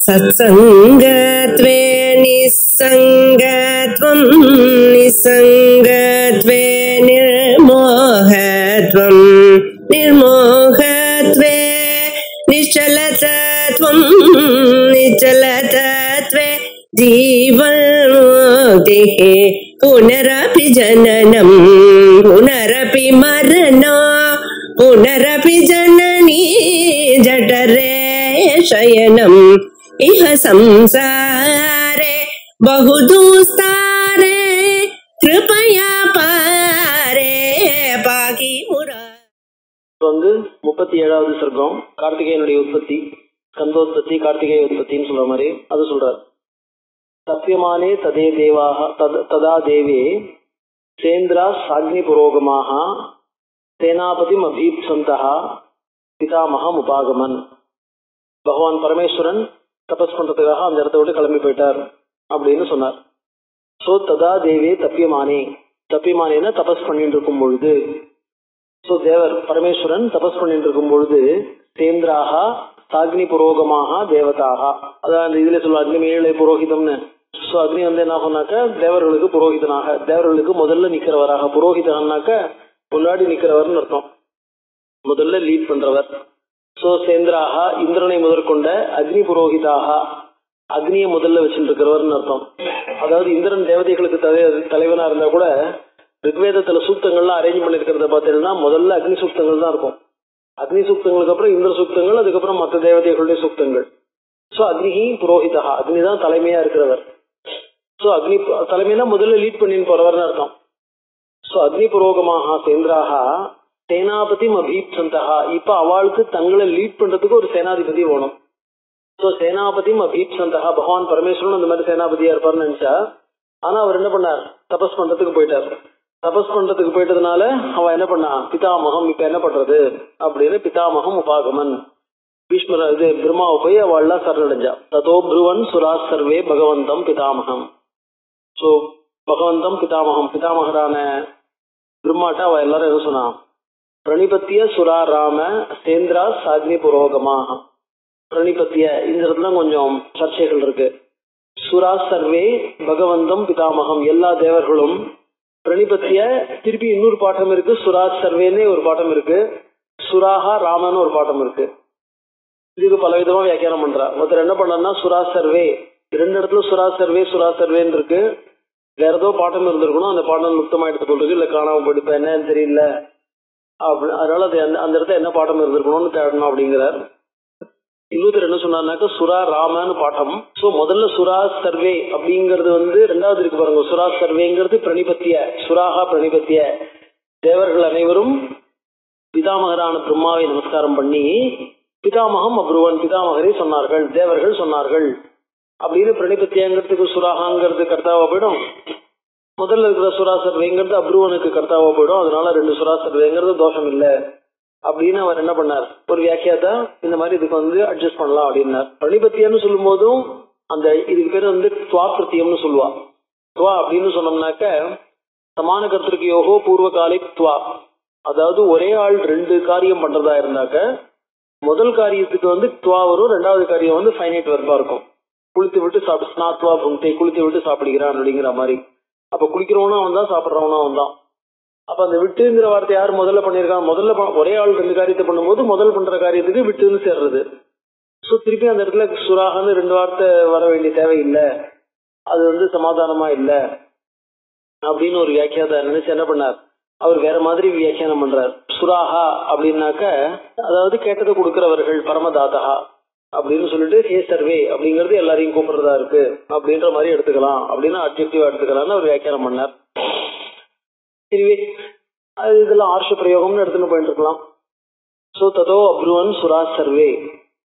सत्संगत्वे निस्संगत्वं निस्संगत्वे निर्मोहत्वं निर्मोहत्वे निश्चलतत्वं निश्चलतत्वे जीवन्मुक्तिः पुनरपि जननं पुनरपि मरणं पुनरपि जननी जठरे शयनम् इह संसारे बहुदुस्तारे कृपया पारे पाकि मुरा. 37வது சர்க்கம் கார்த்திகேயனுடைய உற்பத்தி, கந்தோத்பத்தி, கார்த்திகேய உற்பத்தின்னு சொல்ற மாதிரி அது சொல்றார். தப்பியமானே ததே தேவாக ததா தேவே சேந்திரா சாக்னி புரோகமாக சேனாபதிம் அபீப்சந்தः பிதாமகம் உபாகமன். பகவான் பரமேஸ்வரன் தபஸ் பண்றதுக்காக அந்த இடத்த விட்டு கிளம்பி போயிட்டார் அப்படின்னு சொன்னார். சோ ததா தேவே தப்பியமானேன்னா தபஸ் பண்ணிட்டு இருக்கும் பொழுது, சோ தேவர் பரமேஸ்வரன் தபஸ் பண்ணிட்டு இருக்கும் பொழுது சேந்திராக சாக்னி புரோகமாக தேவதாக, அதான் அந்த இதுல சொல்லுவா அக்னி ஏழை புரோகிதம்னு. சோ அக்னி வந்து என்ன சொன்னாக்க தேவர்களுக்கு புரோகிதனாக, தேவர்களுக்கு முதல்ல நிக்கிறவராக, புரோகிதனாக்க முன்னாடி நிக்கிறவர்னு அர்த்தம், முதல்ல லீட் பண்றவர். சோ சேந்திராக இந்திரனை முதற்கொண்ட அக்னி புரோகிதாக, அக்னியை முதல்ல வச்சுட்டு இருக்கிறவர்னு அர்த்தம். அதாவது இந்திரன் தேவதைகளுக்கு தலைவனா இருந்தா கூட ரிக்வேதத்துல சூக்தங்கள்லாம் அரேஞ்ச் பண்ணிருக்கிறத பார்த்தீங்கன்னா முதல்ல அக்னி சூக்தங்கள் தான் இருக்கும். அக்னி சூக்தங்களுக்கு அப்புறம் இந்திர சூக்தங்கள், அதுக்கப்புறம் மற்ற தேவதைகளுடைய சூக்தங்கள். சோ அக்னி புரோஹிதா, அக்னி தான் தலைமையா இருக்கிறவர். சோ அக்னி தலைமையா முதல்ல லீட் பண்ணின்னு போறவர்னு அர்த்தம். சோ அக்னி புரோகமாக சேந்திராக சேனாபதிம் அபீப்சந்தஹா, இப்ப அவளுக்கு தங்களை லீட் பண்றதுக்கு ஒரு சேனாதிபதி வேணும். சோ சேனாபதிம் அபீப்சந்தஹா, பகவான் பரமேஸ்வரன் அந்த மாதிரி சேனாபதியா இருப்பார்னு நினைச்சா, ஆனா அவர் என்ன பண்ணார், தபஸ் பண்றதுக்கு போயிட்டார். தபஸ் பண்றதுக்கு போயிட்டதுனால அவன் என்ன பண்ணா, பிதாமகம் இப்ப என்ன பண்றது அப்படின்னு பிதாமகம் உபாகமன் பீஷ்மர் இது பிரம்மாவை போய் அவள்லாம் சரணடைஞ்சா. ததோ ப்ருவன் சுரா சர்வே பகவந்தம் பிதாமகம். சோ பகவந்தம் பிதாமகம், பிதாமகரான பிரம்மாட்ட அவ எல்லாரும் என்ன சொன்னா, பிரணிபத்திய சுரா ராம சேந்திரா சாக்னி புரோகமாக. பிரணிபத்திய இந்த இடத்துல கொஞ்சம் சர்ச்சைகள் இருக்கு. சுரா சர்வே பகவந்தம் பிதாமகம், எல்லா தேவர்களும். பிரணிபத்திய திருப்பி இன்னொரு பாட்டம் இருக்கு, சுரா சர்வேன்னு ஒரு பாட்டம் இருக்கு, சுராஹா ராமன்னு ஒரு பாட்டம் இருக்கு. இதுக்கு பல விதமா வியாக்கியானம் பண்றா. ஒருத்தர் என்ன பண்ணா, சுரா சர்வே ரெண்டு இடத்துல சுரா சர்வேன்னு இருக்கு. வேற ஏதோ பாட்டம் இருந்திருக்கணும், அந்த பாட்டம் நுட்பமா எடுத்து போட்டுருக்கு, இல்ல காணாம போயிட்டு என்னன்னு தெரியல அப்படி, அதனால அது அந்த இடத்துல என்ன பாட்டம் இருந்திருக்கணும்னு தேடணும் அப்படிங்கிறார். இன்னொருத்தர் என்ன சொன்னார்னாக்க சுரா ராமன்னு பாட்டம். சோ முதல்ல சுரா சர்வே அப்படிங்கிறது வந்து ரெண்டாவது இருக்கு பாருங்க. சுரா சர்வேங்கிறது பிரணிபத்திய, சுராகா பிரணிபத்திய, தேவர்கள் அனைவரும் பிதாமகரான பிரம்மாவை நமஸ்காரம் பண்ணி பிதாமகம் அப்ருவன், பிதாமகரை சொன்னார்கள், தேவர்கள் சொன்னார்கள் அப்படின்னு. பிரணிபத்தியங்கிறதுக்கு சுராகாங்கிறது கர்த்தாவா போயிடும், முதல்ல இருக்கிற சுரா சர்வேங்கிறது அப்ருவனுக்கு கர்த்தாவா போயிடும். அதனால ரெண்டு சுரா சர்வேங்கிறது தோஷம் இல்லை அப்படின்னு அவர் என்ன பண்ணார், ஒரு வியாக்கியாத்தா இந்த மாதிரி இதுக்கு வந்து அட்ஜஸ்ட் பண்ணலாம் அப்படின்னார். பிரணிபத்தியன்னு சொல்லும் போதும் அந்த இதுக்கு பேர் வந்து துவா பிரத்தியம்னு சொல்லுவா. துவா அப்படின்னு சொன்னோம்னாக்க சமான கர்த்திற்கு யோகோ பூர்வகாலிக் துவா, அதாவது ஒரே ஆள் ரெண்டு காரியம் பண்றதா இருந்தாக்க முதல் காரியத்துக்கு வந்து துவா வரும், ரெண்டாவது காரியம் வந்து ஃபைனைட் வெர்பா இருக்கும். குளித்து விட்டு சாப்பிடு, ஸ்நாத்வா புங்தே, குளித்து விட்டு சாப்பிடுகிறான் அப்படிங்கிற மாதிரி. அப்ப குளிக்கிறவனா வந்தான், சாப்பிட்றவனா வந்தான். அப்ப அந்த விட்டுங்கிற வார்த்தை யார் முதல்ல பண்ணிருக்காங்க, முதல்ல ஒரே ஆள் ரெண்டு காரியத்தை பண்ணும்போது முதல் பண்ற காரியத்துக்கு விட்டுன்னு சேர்றது. சோ திருப்பி அந்த இடத்துல சுராகன்னு ரெண்டு வார்த்தை வர வேண்டிய தேவை இல்லை, அது வந்து சமாதானமா இல்லை அப்படின்னு ஒரு வியாக்கியாத நினைச்சு என்ன பண்ணார், அவர் வேற மாதிரி வியாக்கியானம் பண்றார். சுராகா அப்படின்னாக்க அதாவது கேட்டதை கொடுக்கிறவர்கள், பரமதாதகா அப்படின்னு சொல்லிட்டு ஹே சர்வே அப்படிங்கிறது எல்லாரையும் கூப்பிடுறதா இருக்கு அப்படின்ற மாதிரி எடுத்துக்கலாம் அப்படின்னு அட்ஜெக்டிவா எடுத்துக்கலாம்னு அவர் வியாக்கியானம் பண்ணார். இதுவே அது இதெல்லாம் ஆர்ஷ பிரயோகம்னு எடுத்துன்னு போயிட்டு இருக்கலாம். சோ ததோ அப்ருவன் சுரா சர்வே,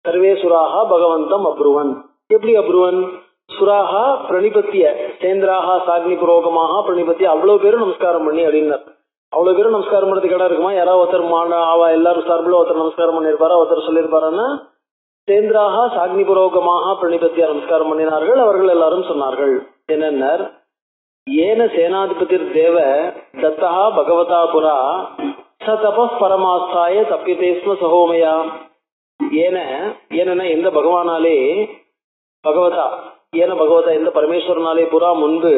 சர்வே சுராஹா பகவந்தம் அப்ருவன். எப்படி அப்ருவன், சுராஹா பிரணிபத்திய சேந்திராஹா சாக்னி புரோகமாக பிரணிபத்திய, அவ்வளவு பேரும் நமஸ்காரம் பண்ணி அப்படின்னார். அவ்வளவு பேரும் நமஸ்காரம் பண்றதுக்கு இடம் இருக்குமா, யாராவது ஒருத்தர் அவ எல்லாரும் சார்பில் ஒருத்தர் நமஸ்காரம் பண்ணியிருப்பாரா, ஒருத்தர் சொல்லியிருப்பாரான்னா சேந்திராஹா சாக்னி புரோகமாக பிரணிபத்திய நமஸ்காரம் பண்ணினார்கள். அவர்கள் எல்லாரும் சொன்னார்கள் என்னன்னார், ஏன சேனாதிபதிர் தேவ தத்தா பகவதா புரா ச தப பரமாஸ்தாய தப்பியதே ஸ்ம சகோமயா. ஏன ஏன்னா எந்த பகவானாலே பகவதா ஏன பகவதா இந்த பரமேஸ்வரனாலே புறா முன்பு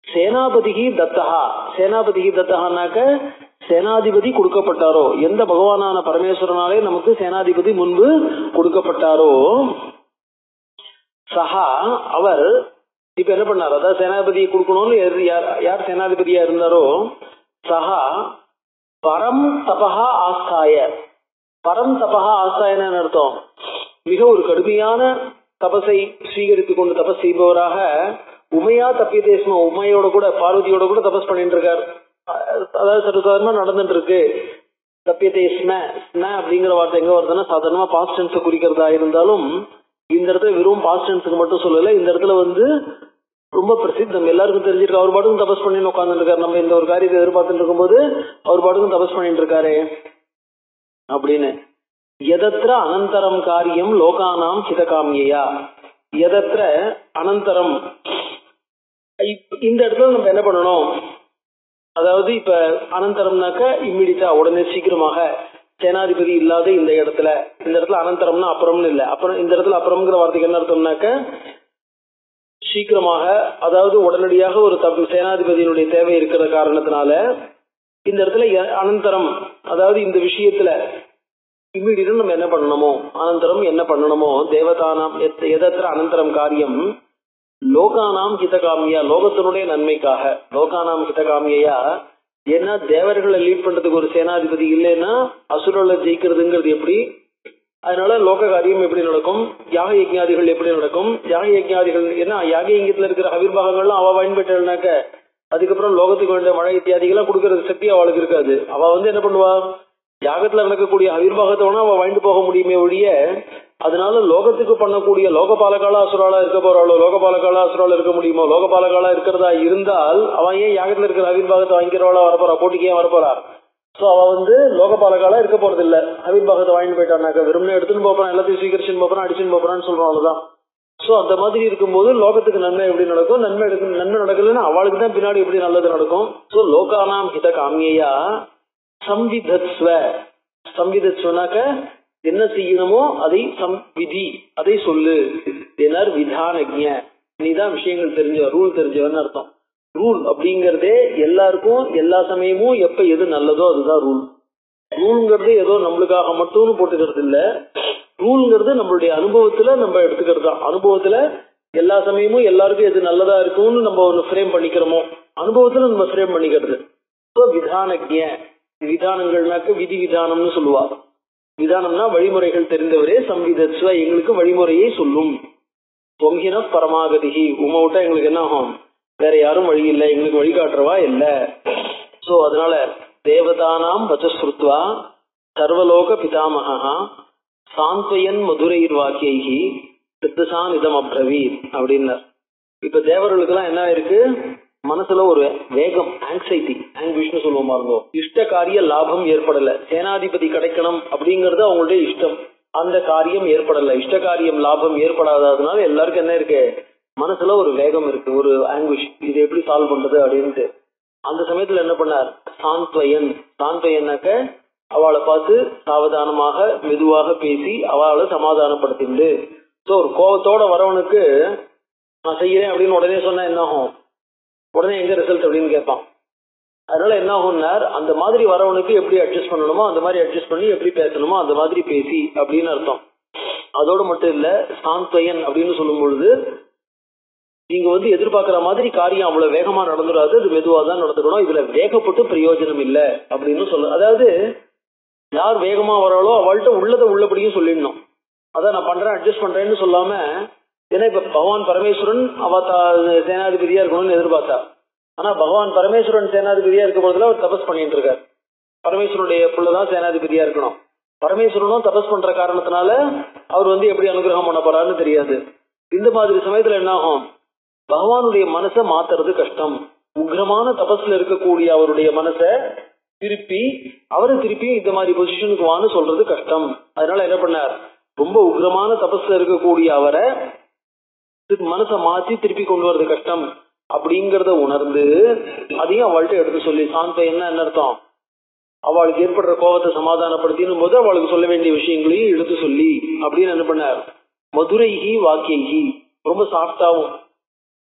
சேனாபதிகி தத்தகா. சேனாபதிகி தத்தகான்னாக்க சேனாதிபதி கொடுக்கப்பட்டாரோ, எந்த பகவானான பரமேஸ்வரனாலே நமக்கு சேனாதிபதி முன்பு கொடுக்கப்பட்டாரோ, சஹா அவர் இப்ப என்ன பண்ணார், அதாவது சேனாதிபதி கொடுக்கணும்னு யார் சேனாதிபதியா இருந்தாரோ, சஹா பரம் தபஹா ஆஸ்தாய. பரம் தபஹா ஆஸ்தாயன்னு அர்த்தம், மிக ஒரு கடுமையான தபசை ஸ்வீகரித்துக் கொண்டு தபஸ் செய்பவராக உமையா தப்பியதேசமா, உமையோட கூட பார்வதியோட கூட தபஸ் பண்ணிட்டு இருக்கார். அதாவது சர்வசாதாரணமா நடந்துட்டு இருக்கு. தப்பியதேஸ்ம அப்படிங்கிற வார்த்தை எங்க வருதுன்னா சாதாரணமா பாஸ்ட் டென்ஸை குறிக்கிறதா இருந்தாலும் இந்த இடத்துல வெறும் பாஸ்ட் டென்ஸுக்கு மட்டும் சொல்லல. இந்த இடத்துல ரொம்ப பிரசித்தம், எல்லாருக்கும் தெரிஞ்சிருக்கு. அவர் பாட்டுக்கும் தபஸ் பண்ணி உட்கார்ந்து இருக்காரு. நம்ம இந்த ஒரு காரியத்தை எதிர்பார்த்துட்டு இருக்கும்போது அவர் பாட்டுக்கும் தபஸ் பண்ணிட்டு இருக்காரு அப்படின்னு. எதற்ற அனந்தரம் காரியம் லோகானாம் சிதகாமியா. எதற்ற அனந்தரம், இந்த இடத்துல நம்ம என்ன பண்ணணும், அதாவது இப்ப அனந்தரம்னாக்க இம்மிடியா உடனே சீக்கிரமாக சேனாதிபதி இல்லாத இந்த இடத்துல அனந்தரம்னா அப்புறம்னு இல்லை. அப்புறம் இந்த இடத்துல அப்புறம்ங்கிற வார்த்தைக்கு என்ன அர்த்தம்னாக்க சீக்கிரமாக, அதாவது உடனடியாக ஒரு சேனாதிபதியினுடைய தேவை இருக்கிற காரணத்தினால இந்த இடத்துல அனந்தரம், அதாவது இந்த விஷயத்துல இம்மிடியா நம்ம என்ன பண்ணணுமோ, அனந்தரம் என்ன பண்ணணுமோ, தேவதானாம் எதற்ற அனந்தரம் காரியம் லோகானாம் ஹிதகாமியா, லோகத்தினுடைய நன்மைக்காக. லோகானாம் ஹிதகாமியா, ஏன்னா தேவர்களை லீட் பண்றதுக்கு ஒரு சேனாதிபதி இல்லைன்னா அசுரர்களை ஜெயிக்கிறதுங்கிறது எப்படி, அதனால லோக காரியம் எப்படி நடக்கும், யாக யஜ்ஞாதிகள் எப்படி நடக்கும். யாக யஜ்ஞாதிகள் ஏன்னா யாக யஜ்ஞத்துல இருக்கிற அவிர்வாகங்கள்லாம் அவ பயன்பெற்றாக்க அதுக்கப்புறம் லோகத்துக்கு வேண்டிய மழை இத்தியாதிகள்லாம் கொடுக்கறது சக்தி அவளுக்கு இருக்காது. அவ என்ன பண்ணுவா, யாகத்துல நடக்கக்கூடிய அவிர்வாகத்தை வேணா அவ வாங்கிட்டு போக முடியுமே ஒழிய, அதனால லோகத்துக்கு பண்ணக்கூடிய லோகபாலகால அசுராலா இருக்க போறாளோ, லோகபாலகால அசுரால இருக்க முடியுமோ, லோகபாலகாலா இருக்கிறதா இருந்தால் அவன் ஏன் யாகத்துல இருக்கிற அவிர்வாகத்தை வாங்கிக்கிறவாளா வரப்போறா, போட்டிக்கு ஏன் வரப்போறா. சோ அவ லோகபாலகாலா இருக்க போறது இல்ல. அவிர்வாகத்தை வாங்கிட்டு போயிட்டானாக்க வெறும்னே எடுத்துன்னு போறான், எல்லாத்தையும் ஸ்வீகரிச்சுன்னு போறான், அடிச்சுன்னு போறான்னு சொல்றான், அவ்வளவுதான். சோ அந்த மாதிரி இருக்கும்போது லோகத்துக்கு நன்மை எப்படி நடக்கும், நன்மை நடக்கலன்னா அவளுக்கு தான் பின்னாடி எப்படி நல்லது நடக்கும். சோ லோகானாம் ஹித காமியா சம்விதத்ஸ்வ. சம்விதத்ஸ்வனாக்க என்ன செய்யணுமோ அதை விதி, அதை சொல்லு. என்னார் விதானஜ்ஞ, நீதான் விஷயங்கள் தெரிஞ்ச, ரூல் தெரிஞ்சவன்னு அர்த்தம். ரூல் அப்படிங்கறதே எல்லாருக்கும் எல்லா சமயமும் எப்ப எது நல்லதோ அதுதான் ரூல். ரூல்ங்கிறது ஏதோ நம்மளுக்காக மட்டும்னு போட்டுக்கிறது இல்ல. ரூல்ங்கிறது நம்மளுடைய அனுபவத்துல நம்ம எடுத்துக்கிறது தான். அனுபவத்துல எல்லா சமயமும் எல்லாருக்கும் எது நல்லதா இருக்கும்னு நம்ம ஒண்ணு ஃப்ரேம் பண்ணிக்கிறோமோ அனுபவத்துல நம்ம ஃப்ரேம் பண்ணிக்கிறது. விதானஜ்ஞ, விதானங்கள்னாக்க விதி விதானம்னு சொல்லுவா. விதானம்னா வழிமுறைகள் தெரிந்தவரே. சம்விதத்ஸ்வ, எங்களுக்கு வழிமுறையை சொல்லும். பொங்கின பரமாகதிகி, உமை விட்டா எங்களுக்கு என்ன ஆகும், வேற யாரும் வழி இல்லை, எங்களுக்கு வழிகாட்டுறவா இல்ல. சோ அதனால தேவதானாம் வச்சஸ்ருத்வா சர்வலோக பிதாமகா சாந்த்வயன் மதுரைர் வாக்கியகி சித்தசான் இதம் அப்ரவீத் அப்படின்னார். இப்ப தேவர்களுக்கு எல்லாம் என்ன இருக்கு, மனசுல ஒரு வேகம், ஆங்ஸைட்டி, ஆங்விஷ்னு சொல்லுவோம் பாருங்க. இஷ்ட காரிய லாபம் ஏற்படல, சேனாதிபதி கிடைக்கணும் அப்படிங்கறது அவங்களுடைய இஷ்டம், அந்த காரியம் ஏற்படல. இஷ்ட காரியம் லாபம் ஏற்படாததுனால எல்லாருக்கும் என்ன இருக்கு, மனசுல ஒரு வேகம் இருக்கு, ஒரு ஆங்குஷ், இதை எப்படி சால்வ் பண்றது அப்படின்ட்டு. அந்த சமயத்துல என்ன பண்ணார், சாந்த்வயன். சாந்த்வயன்னாக்க அவளை பார்த்து சாவதானமாக மெதுவாக பேசி அவளை சமாதானப்படுத்திண்டு. சோ ஒரு கோபத்தோட வரவனுக்கு நான் செய்யறேன் அப்படின்னு உடனே சொன்னா என்ன ஆகும், உடனே எங்க ரிசல்ட் அப்படின்னு கேட்பான். அதனால என்ன ஆகும்னார், அந்த மாதிரி வரவனுக்கு எப்படி அட்ஜஸ்ட் பண்ணணுமோ அந்த மாதிரி அட்ஜஸ்ட் பண்ணி, எப்படி பேசணுமோ அந்த மாதிரி பேசி அப்படின்னு அர்த்தம். அதோடு மட்டும் இல்ல, சாந்த்வயன் அப்படின்னு சொல்லும் பொழுது நீங்க எதிர்பார்க்கிற மாதிரி காரியம் அவ்வளவு வேகமா நடந்துடாது, அது மெதுவா தான் நடந்துக்கணும், இதுல வேகப்பட்டு பிரயோஜனம் இல்லை அப்படின்னு சொல்ல. அதாவது யார் வேகமா வராளோ அவள்கிட்ட உள்ளதை உள்ளபடியும் சொல்லிடணும். அதான் நான் பண்றேன் அட்ஜஸ்ட் பண்றேன்னு சொல்லாம, ஏன்னா இப்ப பகவான் பரமேஸ்வரன் அவ சேனாதிபதியா இருக்கணும்னு எதிர்பார்த்தா. ஆனா பகவான் பரமேஸ்வரன் சேனாதிபதியா இருக்க பொழுதுல அவர் தபஸ் பண்ணிட்டு இருக்கார். பரமேஸ்வரனுடைய புள்ளதான் சேனாதிபதியா இருக்கணும். பரமேஸ்வரனும் தபஸ் பண்ற காரணத்தினால அவர் எப்படி அனுகிரகம் பண்ண போறாருன்னு தெரியாது. இந்த மாதிரி சமயத்துல என்ன ஆகும், பகவானுடைய மனசை மாத்துறது கஷ்டம். உக்ரமான தபஸ்ல இருக்கக்கூடிய அவருடைய மனசை திருப்பி இந்த மாதிரி பொசிஷனுக்கு வான்னு சொல்றது கஷ்டம். அதனால என்ன பண்ணார், ரொம்ப உக்ரமான தபஸ்ல இருக்கக்கூடிய அவரை மனசை மாற்றி திருப்பி கொண்டு வர்றது கஷ்டம் அப்படிங்கறத உணர்ந்து அதையும் அவள்கிட்ட எடுத்து சொல்லி, சாந்த என்ன அர்த்தம், அவளுக்கு ஏற்படுற கோபத்தை சமாதானப்படுத்தினும் போது அவளுக்கு சொல்ல வேண்டிய விஷயங்களையும் எடுத்து சொல்லி அப்படின்னு என்ன பண்ணார், மதுரைகி வாக்கியகி, ரொம்ப சாஃப்டாவும்.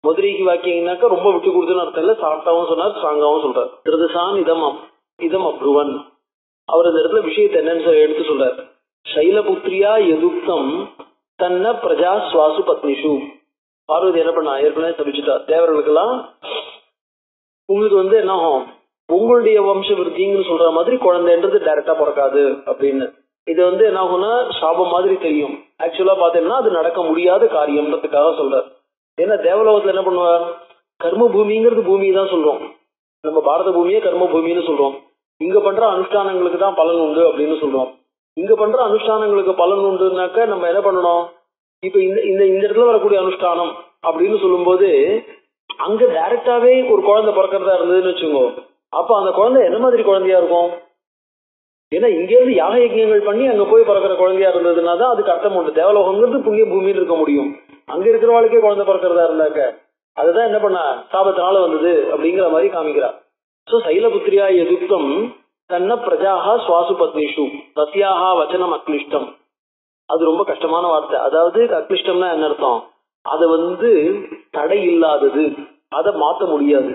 மதுரைகி வாக்கியங்கனாக்கா ரொம்ப விட்டு கொடுத்துன்னு அர்த்தம் இல்ல, சாஃப்டாவும் சொன்னார், ஸ்ட்ராங்காவும் சொல்றார். திருதசான் இதம் அப்ருவன். அவர் அந்த இடத்துல விஷயத்தை என்னன்னு எடுத்து சொல்றார். சைலபுத்திரியா எதுக்தம் தன்ன பிரஜா சுவாசு பத்னிஷு. பார்வதி என்ன பண்ணா, ஏற்கனவே சபிச்சுட்டா தேவர்களுக்கெல்லாம், உங்களுக்கு என்ன ஆகும், உங்களுடைய வம்ச விருத்திங்கன்னு சொல்ற மாதிரி குழந்தைன்றது டைரக்டா பிறக்காது அப்படின்னு. இது என்ன ஆகும்னா சாபம் மாதிரி தெரியும். ஆக்சுவலா பாத்தீங்கன்னா அது நடக்க முடியாத காரியம்ன்றதுக்காக சொல்றார். ஏன்னா தேவலோகத்துல என்ன பண்ணுவார், கர்ம பூமிங்கிறது பூமி தான் சொல்றோம், நம்ம பாரத பூமியே கர்ம பூமின்னு சொல்றோம். இங்க பண்ற அனுஷ்டானங்களுக்கு தான் பலன் உண்டு அப்படின்னு சொல்றோம். இங்க பண்ற அனுஷ்டானங்களுக்கு பலன் உண்டுனாக்க நம்ம என்ன பண்ணணும், இப்ப இந்த இடத்துல வரக்கூடிய அனுஷ்டானம் அப்படின்னு சொல்லும் போது அங்க டைரக்டாவே ஒரு குழந்தை பிறக்கிறதா இருந்ததுன்னு வச்சுக்கோ, அப்ப அந்த குழந்தை என்ன மாதிரி குழந்தையா இருக்கும். ஏன்னா இங்க இருந்து யாக யஜ்யங்கள் பண்ணி அங்க போய் பிறக்கிற குழந்தையா இருந்ததுன்னா தான் அதுக்கு அர்த்தம் உண்டு. தேவலோகங்கிறது புண்ணிய பூமின்னு இருக்க முடியும். அங்க இருக்கிறவாளுக்கே குழந்தை பிறக்கிறதா இருந்தாக்க அதுதான் என்ன பண்ண சாபத்தினால வந்தது அப்படிங்கிற மாதிரி காமிக்கிறார். சோ சைலபுத்திரியா எதுக்தம் தன்ன பிரஜாகா சுவாசு பத்னிஷு தஸ்யாகா வச்சனம் அக்லிஷ்டம். அது ரொம்ப கஷ்டமான வார்த்தை. அதாவது அக்லிஷ்டம்னா என்ன அர்த்தம், அதை தடை இல்லாதது, அதை மாத்த முடியாது.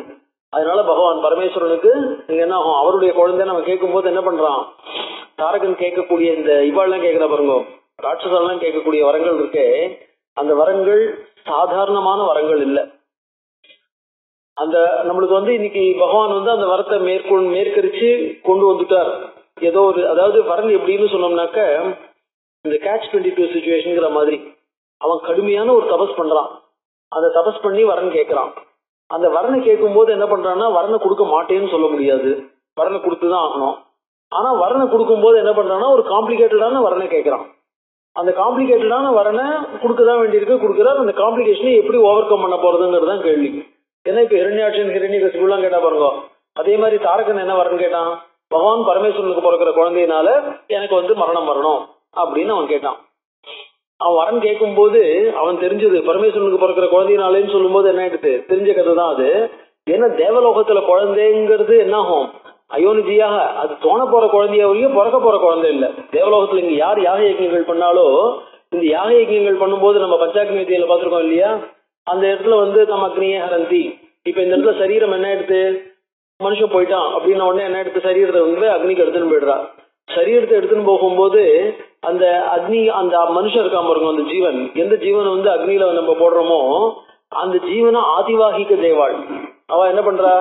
அதனால பகவான் பரமேஸ்வரனுக்கு நீங்க என்ன ஆகும், அவருடைய குழந்தை நம்ம கேட்கும் போது என்ன பண்றான், தாரகன் கேட்கக்கூடிய இந்த இவாள்லாம் கேட்கிற பாருங்க, ராட்சசெல்லாம் கேட்கக்கூடிய வரங்கள் இருக்கே, அந்த வரங்கள் சாதாரணமான வரங்கள் இல்லை. அந்த நம்மளுக்கு இன்னைக்கு பகவான் அந்த வரத்தை மேற்கரிச்சு கொண்டு வந்துட்டார். ஏதோ ஒரு, அதாவது வரன் எப்படின்னு சொன்னோம்னாக்க இந்த கேட்ச் 22 சிச்சுவேஷன்ங்கிற மாதிரி அவன் கடுமையான ஒரு தபஸ் பண்றான். அந்த தபஸ் பண்ணி வரன் கேட்கறான். அந்த வரனை கேட்கும் போது என்ன பண்றான்னா, வரனை கொடுக்க மாட்டேன்னு சொல்ல முடியாது, வரனை கொடுத்துதான் ஆகணும். ஆனா வரனை கொடுக்கும் போது என்ன பண்றான்னா ஒரு காம்ப்ளிகேட்டடான வரனை கேட்கறான். அந்த காம்ப்ளிகேட்டடான வரனை கொடுக்கதான் வேண்டியிருக்கு, கொடுக்குறாரு. அந்த காம்ப்ளிகேஷனை எப்படி ஓவர் கம் பண்ண போறதுங்கிறதான் கேள்வி. ஏன்னா இப்ப ஹிரண்யாட்சன் ஹிரண்யகசிபுலாம் கேட்டா பாருங்க, அதே மாதிரி தாரகன் என்ன வரன் கேட்டான், பகவான் பரமேஸ்வரனுக்கு பிறக்கிற குழந்தையினால எனக்கு மரணம் வரணும் அப்படின்னு அவன் கேட்டான். அவன் வரன் கேட்கும் போது அவன் தெரிஞ்சது பரமேஸ்வரனுக்கு பிறக்கிற குழந்தையினாலேன்னு சொல்லும் போது என்ன ஆயிடுது, தெரிஞ்ச கதை தான் அது. ஏன்னா தேவலோகத்துல குழந்தைங்கிறது என்ன ஆகும், அயோனிஜியாக அது தோண போற குழந்தைய ஒழிய பிறக்க போற குழந்தை இல்ல. தேவலோகத்துல இங்க யார் யாக யஜ்யங்கள் பண்ணாலோ, இந்த யாக யஜ்யங்கள் பண்ணும்போது நம்ம பஞ்சாக்னி வித்தியில பாத்திருக்கோம் இல்லையா, அந்த இடத்துல தம் அக்னியே ஹரந்தி. இப்ப இந்த இடத்துல சரீரம் என்ன எடுத்து, மனுஷன் போயிட்டான் அப்படின்ன உடனே என்ன எடுத்து சரீரத்தை அக்னிக்கு எடுத்துன்னு போயிடுறா. சரீரத்தை எடுத்துன்னு போகும்போது அந்த அக்னி, அந்த மனுஷன் இருக்காம இருக்கும், அந்த ஜீவன், எந்த ஜீவன் அக்னியில நம்ம போடுறோமோ அந்த ஜீவனை ஆதிவாகிக்க தேவாள். அவ என்ன பண்றா,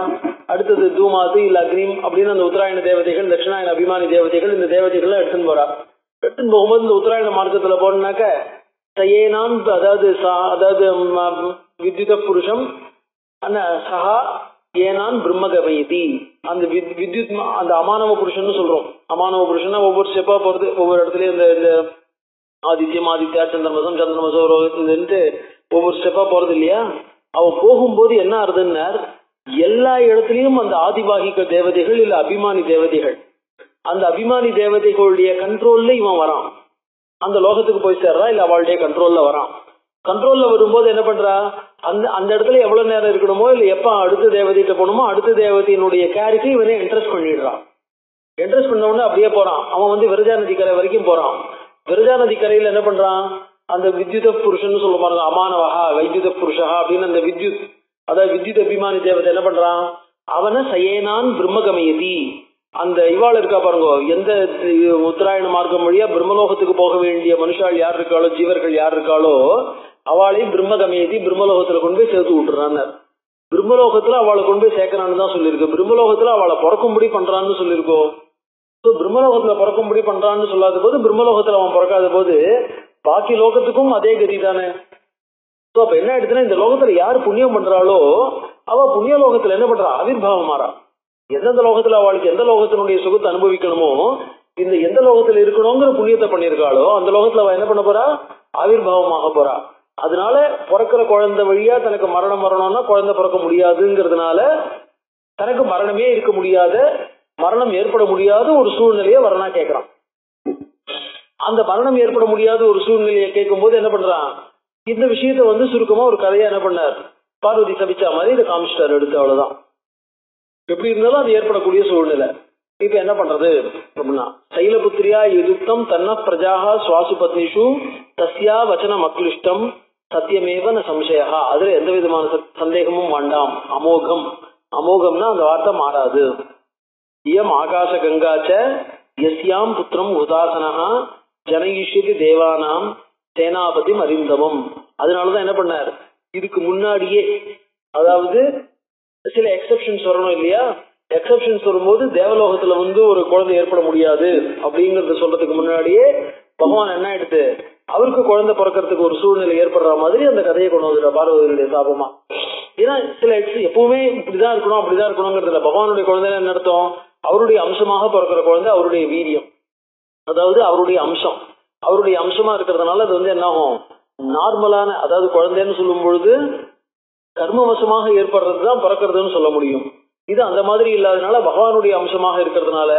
அடுத்தது தூமாத்து இல்ல அக்னி அப்படின்னு அந்த உத்தராயண தேவதைகள், தட்சிணாயன அபிமானி தேவதைகள், இந்த தேவதைகள் எடுத்துன்னு போறா. எடுத்துன்னு போகும்போது இந்த உத்தராயண மார்க்கத்துல போனாக்க சயேனான், அதாவது வித்யுத புருஷம் சஹா ஏனான் பிரம்மகவயதி. அந்த வித்யுத், அந்த அமானவ புருஷன் சொல்றோம். அமானவ புருஷன்னா ஒவ்வொரு ஸ்டெப்பா போறது, ஒவ்வொரு இடத்துலயும் இந்த ஆதித்யம், ஆதித்யா, சந்திரமசம், சந்திரமசம் ஒவ்வொரு ஸ்டெப்பா போறது இல்லையா. அவ போகும்போது என்ன ஆறுதுன்னா, எல்லா இடத்துலயும் அந்த ஆதிவாகிக்க தேவதைகள் இல்ல அபிமானி தேவதைகள், அந்த அபிமானி தேவதைகளுடைய கண்ட்ரோல்ல இவன் வரான். அந்த லோகத்துக்கு போய் சேர்றா, இல்ல அவளுடைய கண்ட்ரோல்ல வரான். கண்ட்ரோல்ல வரும்போது என்ன பண்றா, அந்த இடத்துல எவ்வளவு நேரம் இருக்கணுமோ இல்ல எப்ப அடுத்த தேவதைகிட்ட போகணுமோ அடுத்த தேவதையினுடைய கேருக்கு இவனே இன்ட்ரெஸ்ட் பண்ணிடுறான். இன்ட்ரெஸ்ட் பண்ண உடனே அப்படியே போறான். அவன் விரஜா நதி கரை வரைக்கும் போறான். விரஜா நதி கரையில என்ன பண்றான், அந்த வித்யுத புருஷன் சொல்ல பாருங்க, அமானவஹா வைத்யுத புருஷா அப்படின்னு அந்த வித்யுத், அதாவது வித்யுத் அபிமானி தேவதை என்ன பண்றான், அவனை சயேனான் பிரம்மகமயதி. அந்த இவாள் இருக்கா பாருங்க, எந்த உத்தராயண மார்க்கம் வழியா பிரம்மலோகத்துக்கு போக வேண்டிய மனுஷாள் யார் இருக்காளோ, ஜீவர்கள் யார் இருக்காளோ அவளையும் பிரம்மகமயதி பிரம்மலோகத்துல கொண்டு போய் சேர்த்து விட்டுறான். பிரம்மலோகத்துல அவளை கொண்டு போய் சேர்க்கறான்னு தான் சொல்லியிருக்கு. பிரம்மலோகத்துல அவளை பிறக்கும்படி பண்றான்னு சொல்லியிருக்கோம். பிரம்மலோகத்துல பிறக்கும்படி பண்றான்னு சொல்லாத போது, பிரம்மலோகத்துல அவன் பிறக்காத போது பாக்கி லோகத்துக்கும் அதே கதி தானே. அப்ப என்ன ஆயிடுச்சுன்னா, இந்த லோகத்துல யாரு புண்ணியம் பண்றாளோ அவ புண்ணிய லோகத்துல என்ன பண்றா, ஆவிர்வாவம் மாறா. எந்தெந்த லோகத்துல அவளுக்கு எந்த லோகத்தினுடைய சுகத்தை அனுபவிக்கணுமோ, இந்த எந்த லோகத்துல இருக்கணுங்கிற புண்ணியத்தை பண்ணிருக்காளோ அந்த லோகத்துல அவ என்ன பண்ண போறா, ஆவிர்வாவமாக போறா. அதனால பிறக்கிற குழந்தை வழியா தனக்கு மரணம் வரணும்னா குழந்தை பிறக்க முடியாதுங்கிறதுனால தனக்கு மரணமே இருக்க முடியாத, மரணம் ஏற்பட முடியாத ஒரு சூழ்நிலையை வரனா கேட்கறான். அந்த மரணம் ஏற்பட முடியாத ஒரு சூழ்நிலையை கேட்கும் போது என்ன பண்றான், இந்த விஷயத்த சுருக்கமா ஒரு கதையா என்ன பண்ணார், பார்வதி சபிச்சா மாதிரி இதை காமிச்சிட்டாரு எடுத்து. அவ்வளவுதான். எப்படி இருந்தாலும் அது ஏற்படக்கூடிய சூழ்நிலை. இப்ப என்ன பண்றது அப்படின்னா, சைலபுத்திரியா யுதுக்தம் தன்ன பிரஜாக சுவாசு பத்னிஷு தஸ்யா வச்சனம் அக்லிஷ்டம் சத்தியமேவ ந சம்சயா. அதுல எந்த விதமான சந்தேகமும் வேண்டாம். அமோகம், அமோகம்னா அந்த வார்த்தை மாறாது. இயம் ஆகாச கங்காச்ச யஸ்யாம் புத்திரம் உதாசனஹா ஜனயிஷ்யதி தேவானாம் சேனாபதி அரிந்தமம். அதனாலதான் என்ன பண்ணார், இதுக்கு முன்னாடியே, அதாவது சில எக்ஸெப்ஷன்ஸ் வரணும் இல்லையா, எக்ஸெப்ஷன்ஸ் வரும்போது தேவலோகத்துல ஒரு குழந்தை ஏற்பட முடியாது அப்படிங்கறத சொல்றதுக்கு முன்னாடியே பகவான் என்ன எடுத்து அவருக்கு குழந்தை பிறக்கிறதுக்கு ஒரு சூழ்நிலை ஏற்படுற மாதிரி அந்த கதையை கொண்டு வந்துடுற பார்வதியுடைய சாபமா. ஏன்னா சில எப்பவுமே இப்படிதான் இருக்கணும் அப்படிதான் இருக்கணுங்கிறதுல பகவானுடைய குழந்தை என்ன அர்த்தம், அவருடைய அம்சமாக பிறக்கிற குழந்தை அவருடைய வீரியம், அதாவது அவருடைய அம்சம், அவருடைய அம்சமா இருக்கிறதுனால அது என்ன ஆகும், நார்மலான, அதாவது குழந்தைன்னு சொல்லும் பொழுது கர்மவசமாக ஏற்படுறதுதான் பிறக்கிறதுன்னு சொல்ல முடியும். இது அந்த மாதிரி இல்லாதனால பகவானுடைய அம்சமாக இருக்கிறதுனால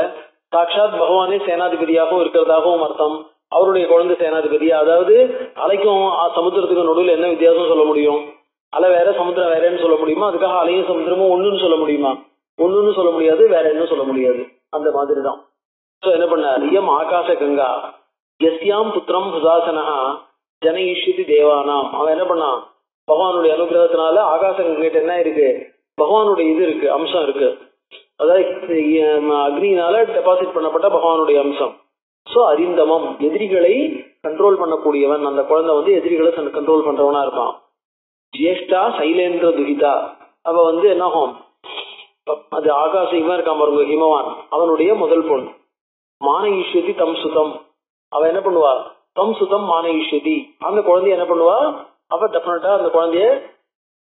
சாட்சாத் பகவானே சேனாதிபதியாகவும் இருக்கிறதாகவும் அர்த்தம். அவருடைய குழந்தை சேனாதிபதி, அதாவது அலைக்கும் சமுத்திரத்துக்கு நடுவில் என்ன வித்தியாசம் சொல்ல முடியும், அலை வேற சமுத்திரம் வேறன்னு சொல்ல முடியுமா, அதுக்காக அலையும் சமுத்திரமும் ஒண்ணுன்னு சொல்ல முடியுமா, ஒண்ணுன்னு சொல்ல முடியாது, வேற என்ன சொல்ல முடியாது. அந்த மாதிரிதான் என்ன பண்ணார், இயம் ஆகாச கங்கா யஸ்யாம் புத்திரம் ஹுதாசனஹா ஜனயிஷ்யதி தேவானாம். அவன் என்ன பண்ணான், பகவானுடைய அனுகிரகத்தினால ஆகாச கங்கைட்ட என்ன இருக்கு, பகவானுடைய இது இருக்கு, அம்சம் இருக்கு, அதாவது அக்னியினால டெபாசிட் பண்ணப்பட்ட பகவானுடைய அம்சம். சோ அரிந்தமம், எதிரிகளை கண்ட்ரோல் பண்ணக்கூடியவன், அந்த குழந்தை எதிரிகளை கண்ட்ரோல் பண்றவனா இருப்பான். ஜேஷ்டா சைலேந்திர துகிதா, அவ என்னாகும், அது ஆகாச இவன் இருக்கான் பாருங்க ஹிமவான், அவனுடைய முதல் பொண்ணு. மானயிஷ்யதி தம் சுதம், அவ என்ன பண்ணுவா, தம் சுதம் மானயிஷ்யதி, அந்த குழந்தைய என்ன பண்ணுவா, அவ டெஃபினட்டா அந்த குழந்தைய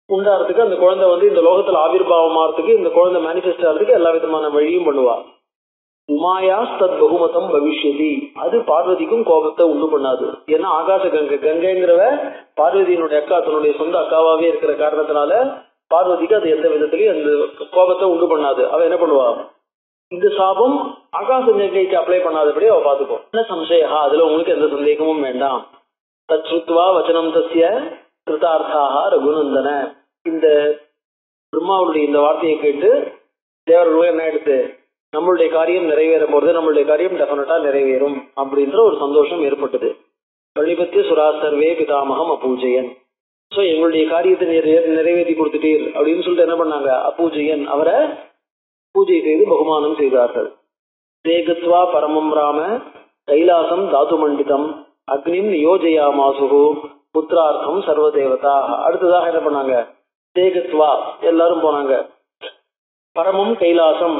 உண்டாறதுக்கு, அந்த குழந்தை இந்த லோகத்துல ஆவிர்வாவம் ஆகிறதுக்கு, இந்த குழந்தை மேனிஃபெஸ்ட் ஆகிறதுக்கு எல்லா விதமான வழியும் பண்ணுவா. உமாயாஸ் தத் பகுமதம் பவிஷ்யதி, அது பார்வதிக்கும் கோபத்தை உண்டு பண்ணாது. ஏன்னா ஆகாச கங்கை, கங்கைங்கிறவ பார்வதியினுடைய அக்கா, தன்னுடைய சொந்த அக்காவாவே இருக்கிற காரணத்தினால பார்வதிக்கு அது எந்த விதத்திலையும் அந்த கோபத்தை உண்டு பண்ணாது. அவ என்ன பண்ணுவா, இந்த சாபம் ஆகாச கங்கைக்கு அப்ளை பண்ணாதபடி அவ பாத்துக்கோ. என்ன சம்சயா, அதுல உங்களுக்கு எந்த சந்தேகமும் வேண்டாம். தச்ருத்வா வச்சனம் தஸ்ய கிருதார்த்தாக ரகுநந்தன. இந்த பிரம்மாவுடைய இந்த வார்த்தையை கேட்டு தேவர்களும் என்ன எடுத்து, நம்மளுடைய காரியம் நிறைவேற போறது, நம்மளுடைய காரியம் டெஃபினட்டா நிறைவேறும் அப்படின்ற ஒரு சந்தோஷம் ஏற்பட்டது. பிரணிபத்திய சுரா சர்வே பிதாமகம் அபூஜையன். சோ எங்களுடைய காரியத்தை நிறைவேற்றி கொடுத்துட்டீர் அப்படின்னு சொல்லிட்டு என்ன பண்ணாங்க, அபூஜையன், அவரை பூஜை செய்து பகுமானம் செய்தார்கள். தேகத்வா பரமம் ராம கைலாசம் தாது மண்டிதம் அக்னிம் நியோஜயாமாசுகு புத்திரார்த்தம் சர்வதேவதா. அடுத்ததாக என்ன பண்ணாங்க, தேகத்வா எல்லாரும் போனாங்க, பரமம் கைலாசம்,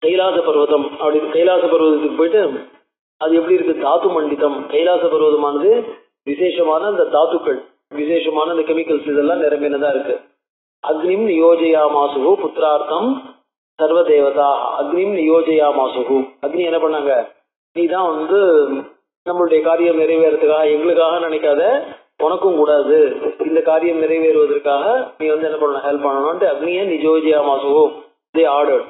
கைலாச பர்வதம், அப்படி கைலாச பர்வதத்துக்கு போயிட்டு அது எப்படி இருக்கு, தாத்து மண்டிதம், கைலாச பர்வதமானது விசேஷமான அந்த தாத்துக்கள், விசேஷமான அந்த கெமிக்கல்ஸ் இதெல்லாம் நிரம்பினதா இருக்கு. அக்னிம் நியோஜயாமாசுகு புத்திரார்த்தம் சர்வதேவதா, அக்னிம் நியோஜயாமாசுகு, அக்னி என்ன பண்ணாங்க, நீதான் நம்மளுடைய காரியம் நிறைவேறதுக்காக எங்களுக்காக நினைக்காத, உனக்கும் கூடாது, இந்த காரியம் நிறைவேறுவதற்காக நீ என்ன பண்ண, ஹெல்ப் பண்ணணும்ட்டு அக்னிய நியோஜயாமாசுகு தே ஆர்டர்ட்.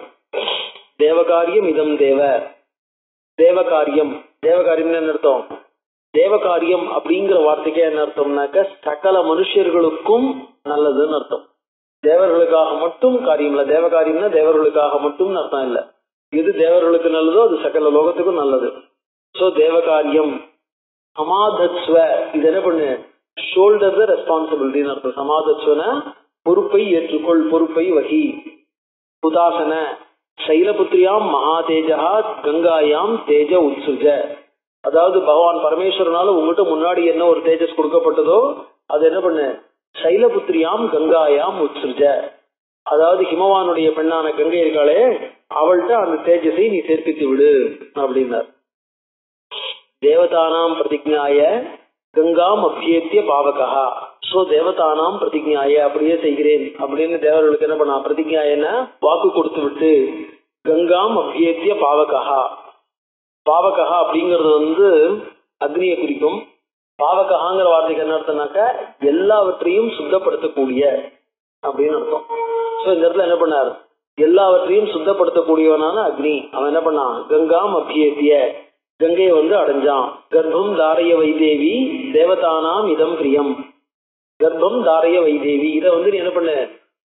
தேவகாரியம் இதம் தேவ, தேவகாரியம், தேவகாரியம்னு என்ன அர்த்தம், தேவகாரியம் அப்படிங்கிற வார்த்தைக்கே என்ன அர்த்தம்னாக்க சகல மனுஷர்களுக்கும் நல்லதுன்னு அர்த்தம். தேவர்களுக்காக மட்டும் காரியம் இல்ல, தேவகாரியம்னா தேவர்களுக்காக மட்டும்னு அர்த்தம் இல்ல, எது தேவர்களுக்கு நல்லதோ அது சகல லோகத்துக்கும் நல்லது. சோ தேவகாரியம். சமாதத்வ, இது என்ன பண்ணு, ஷோல்டர் த ரெஸ்பான்சிபிலிட்டின்னு அர்த்தம். சமாதத்வன பொறுப்பை ஏற்றுக்கொள், பொறுப்பை வகி. உதாசன சைலபுத்திரியாம் மகாதேஜா கங்காயாம் தேஜ உத்சுஜ, அதாவது பகவான் பரமேஸ்வரனால உங்கள்கிட்ட முன்னாடி என்ன ஒரு தேஜஸ் கொடுக்கப்பட்டதோ அது என்ன பண்ணு, சைலபுத்திரியாம் கங்காயாம் உத்சுஜ, அதாவது ஹிமவானுடைய பெண்ணான கங்கை இருக்காளே அவள்கிட்ட அந்த தேஜஸை நீ சேர்ப்பித்து விடு அப்படின்னார். தேவதானாம் பிரதிஜ்ஞாய கங்காம் அபியேத்திய பாவகா. சோ தேவதானாம் பிரதிஜ்ஞாய, அப்படியே செய்கிறேன் அப்படின்னு தேவர்களுக்கு என்ன பண்ணா, பிரதிஜ்ஞாயன வாக்கு கொடுத்து விட்டு, கங்காம் அபியேத்திய பாவகா. பாவகா அப்படிங்கிறது அக்னியை குறிக்கும். பாவகாங்கிற வார்த்தைக்கு என்ன அர்த்தம்னாக்க எல்லாவற்றையும் சுத்தப்படுத்தக்கூடிய அப்படின்னு அர்த்தம். சோ இந்த இடத்துல என்ன பண்ணார், எல்லாவற்றையும் சுத்தப்படுத்தக்கூடியவனான அக்னி அவன் என்ன பண்ணான், கங்காம் அபியேத்திய, கங்கையை அடைஞ்சான். கர்ப்பம் தாரைய வைதேவி தேவதானாம் இதம் பிரியம். கர்ப்பம் தாரைய வைதேவி, இதை நீ என்ன பண்ண,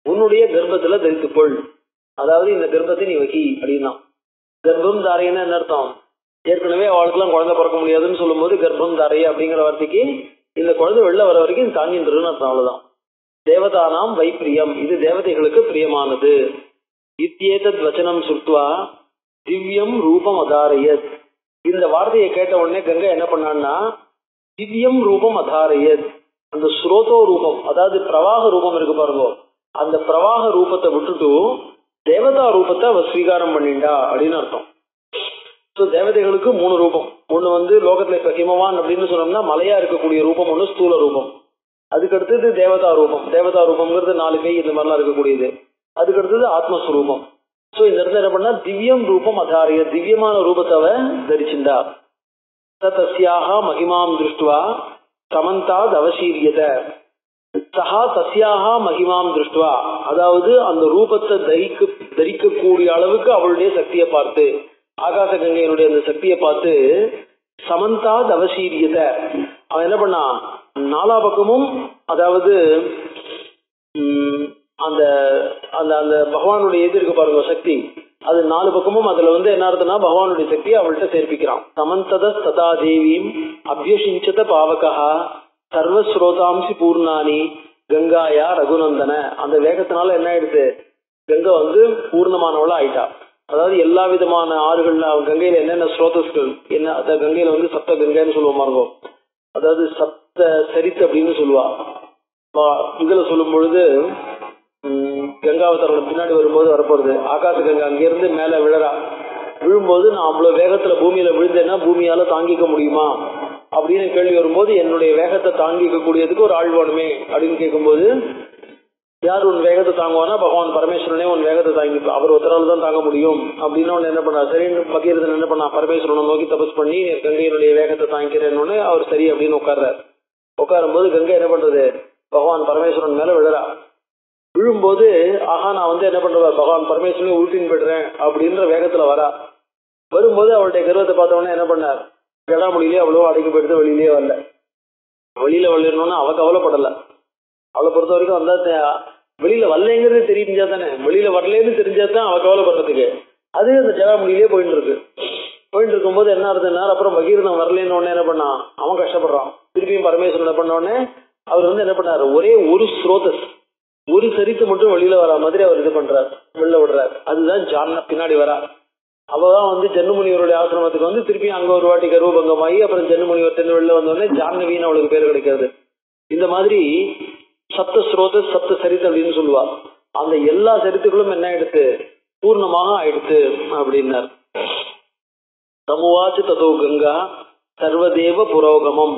உன்னுடைய கர்ப்பத்துல தரித்துக்கொள், அதாவது இந்த கர்ப்பத்தை நீ வகி அப்படின்னா. கர்ப்பம் தாரைன்னா என்ன அர்த்தம்? ஏற்கனவே அவளுக்குலாம் குழந்தை பிறக்க முடியாதுன்னு சொல்லும் போது கர்ப்பம் தாரை அப்படிங்கிற வார்த்தைக்கு இந்த குழந்தை வெளில வர வரைக்கும் தாங்கின்றதுன்னு அர்த்தம். அவ்வளவுதான். தேவதானாம் வைப்பிரியம், இது தேவதைகளுக்கு பிரியமானது. இத்தியேதத் வச்சனம் சுத்வா திவ்யம் ரூபம் அதாரயத். இந்த வார்த்தையை கேட்ட உடனே கங்கை என்ன பண்ணான்னா திவ்யம் ரூபம் அதாரயத், அந்த ஸ்ரோதோ ரூபம், அதாவது பிரவாக ரூபம் இருக்கு பாருங்க, அந்த பிரவாக ரூபத்தை விட்டுட்டு தேவதா ரூபத்தை அவ ஸ்வீகாரம் பண்ணிண்டா அப்படின்னு அர்த்தம். ஸோ தேவதைகளுக்கு 3 ரூபம். ஒண்ணு லோகத்துல இப்ப ஹிமவான் அப்படின்னு சொன்னோம்னா மலையா இருக்கக்கூடிய ரூபம் ஒண்ணு, ஸ்தூல ரூபம். அதுக்கடுத்தது தேவதா ரூபம். தேவதா ரூபம்ங்கிறது 4 கை இந்த மாதிரிலாம் இருக்கக்கூடியது. அதுக்கடுத்தது ஆத்மஸ்வரூபம். சோ இந்த இடத்துல என்ன பண்ணா திவ்யம் ரூபம் அதாரிய, திவ்யமான ரூபத்தை அவ தரிச்சுண்டா. தஸ்யாக மகிமாம் திருஷ்டுவா சமந்தாத் அவசீரியத. சஹா தஸ்யாக மகிமாம் திருஷ்டுவா, அதாவது அந்த ரூபத்தை தரிக்கக்கூடிய அளவுக்கு அவளுடைய சக்தியை பார்த்து, ஆகாச கங்கையினுடைய அந்த சக்தியை பார்த்து சமந்தாத் அவசீரியத, அவன் என்ன பண்ணா 4 பக்கமும், அதாவது அந்த அந்த அந்த பகவானுடைய இது இருக்கு பாருங்க சக்தி, அது 4 பக்கமும் அதுல என்ன அர்த்தம்னா பகவானுடைய சக்தியை அவள்கிட்ட சேர்ப்பிக்கிறான். சமந்தத ததா தேவீம் அபியசிஞ்சத பாவகா சர்வஸ்ரோதாம்சி பூர்ணானி கங்காயா ரகுநந்தன. அந்த வேகத்தினால என்ன ஆயிடுது, கங்கை பூர்ணமானவளா ஆயிட்டா. அதாவது எல்லா விதமான ஆறுகள்ல கங்கையில என்னென்ன ஸ்ரோதஸ்கள் என்ன, கங்கையில சப்த கங்கைன்னு சொல்லுவோம் பாருங்க, அதாவது சப்த சரித்து அப்படின்னு சொல்லுவா. இதுல சொல்லும் பொழுது கங்காவதாரோட பின்னாடி வரும்போது வரப்போறது ஆகாச கங்கை அங்கிருந்து மேல விழறா. விழும்போது நான் அவ்வளவு வேகத்துல பூமியில விழுந்தேன்னா பூமியால தாங்கிக்க முடியுமா அப்படின்னு கேள்வி வரும்போது, என்னுடைய வேகத்தை தாங்கிக்க கூடியதுக்கு ஒரு ஆள் வேணுமே அப்படின்னு கேட்கும்போது, யார் உன் வேகத்தை தாங்குவானா பகவான் பரமேஸ்வரனே உன் வேகத்தை தாங்கிப்பா, அவர் ஒருத்தரால் தான் தாங்க முடியும் அப்படின்னு ஒன்னு என்ன பண்ணா, சரின்னு பகீரதன் என்ன பண்ணா, பரமேஸ்வரனை நோக்கி தபஸ் பண்ணி கங்கையினுடைய வேகத்தை தாங்கிக்கிறேன்னு அவர் சரி அப்படின்னு உட்கார்றார். உட்காரும் போது கங்கை என்ன பண்றது, பகவான் பரமேஸ்வரன் மேல விழறா. விழும்போது ஆஹா நான் என்ன பண்றேன், பகவான் பரமேஸ்வரனே உள்டின் போயிடுறேன் அப்படின்ற வேகத்துல வரா. வரும்போது அவளுடைய கர்வத்தை பார்த்தவொடனே என்ன பண்ணார், ஜடாமுடியிலே அவ்வளோ அடைக்கு போயிடுது, வெளியிலேயே வரல. வெளியில வரலன்னு அவ கவலைப்படல. அவளை பொறுத்த வரைக்கும் வெளியில வரலைங்கிறது தெரிஞ்சா தானே, வெளியில வரலன்னு தெரிஞ்சாதான் அவ கவலைப்படுறதுக்கு. அது அந்த ஜடாமுடியிலே போயிட்டு இருக்கும்போது என்ன ஆகுதுன்னா, அப்புறம் பகீரதன் வரலன்னு உடனே என்ன பண்ணான், அவன் கஷ்டப்படுறான். திருப்பியும் பரமேஸ்வரன் பண்ண உடனே அவர் என்ன பண்ணாரு, ஒரே ஒரு ஸ்ரோதஸ், ஒரு சரித்து மட்டும் வெளியில வரா மாதிரி அவர் இது பண்றாரு, வெளில விடுறாரு. அதுதான் ஜான் பின்னாடி வரா. அவதான் ஜென்முனிவருடைய ஆசிரமத்துக்கு திருப்பி அங்க ஒரு வாட்டி கர்வபங்கமாயி அப்புறம் ஜென்முனிவர் தென்னு வெளில வந்தோடனே ஜான்னவின்னு அவளுக்கு பேர் கிடைக்கிறது. இந்த மாதிரி சப்த ஸ்ரோத சப்த சரித்து அப்படின்னு சொல்லுவா. அந்த எல்லா சரித்துகளும் என்ன ஆயிடுத்து, பூர்ணமாக ஆயிடுத்து அப்படின்னார். தமுவாச்சு ததோ கங்கா சர்வதேவ புரோகமம்.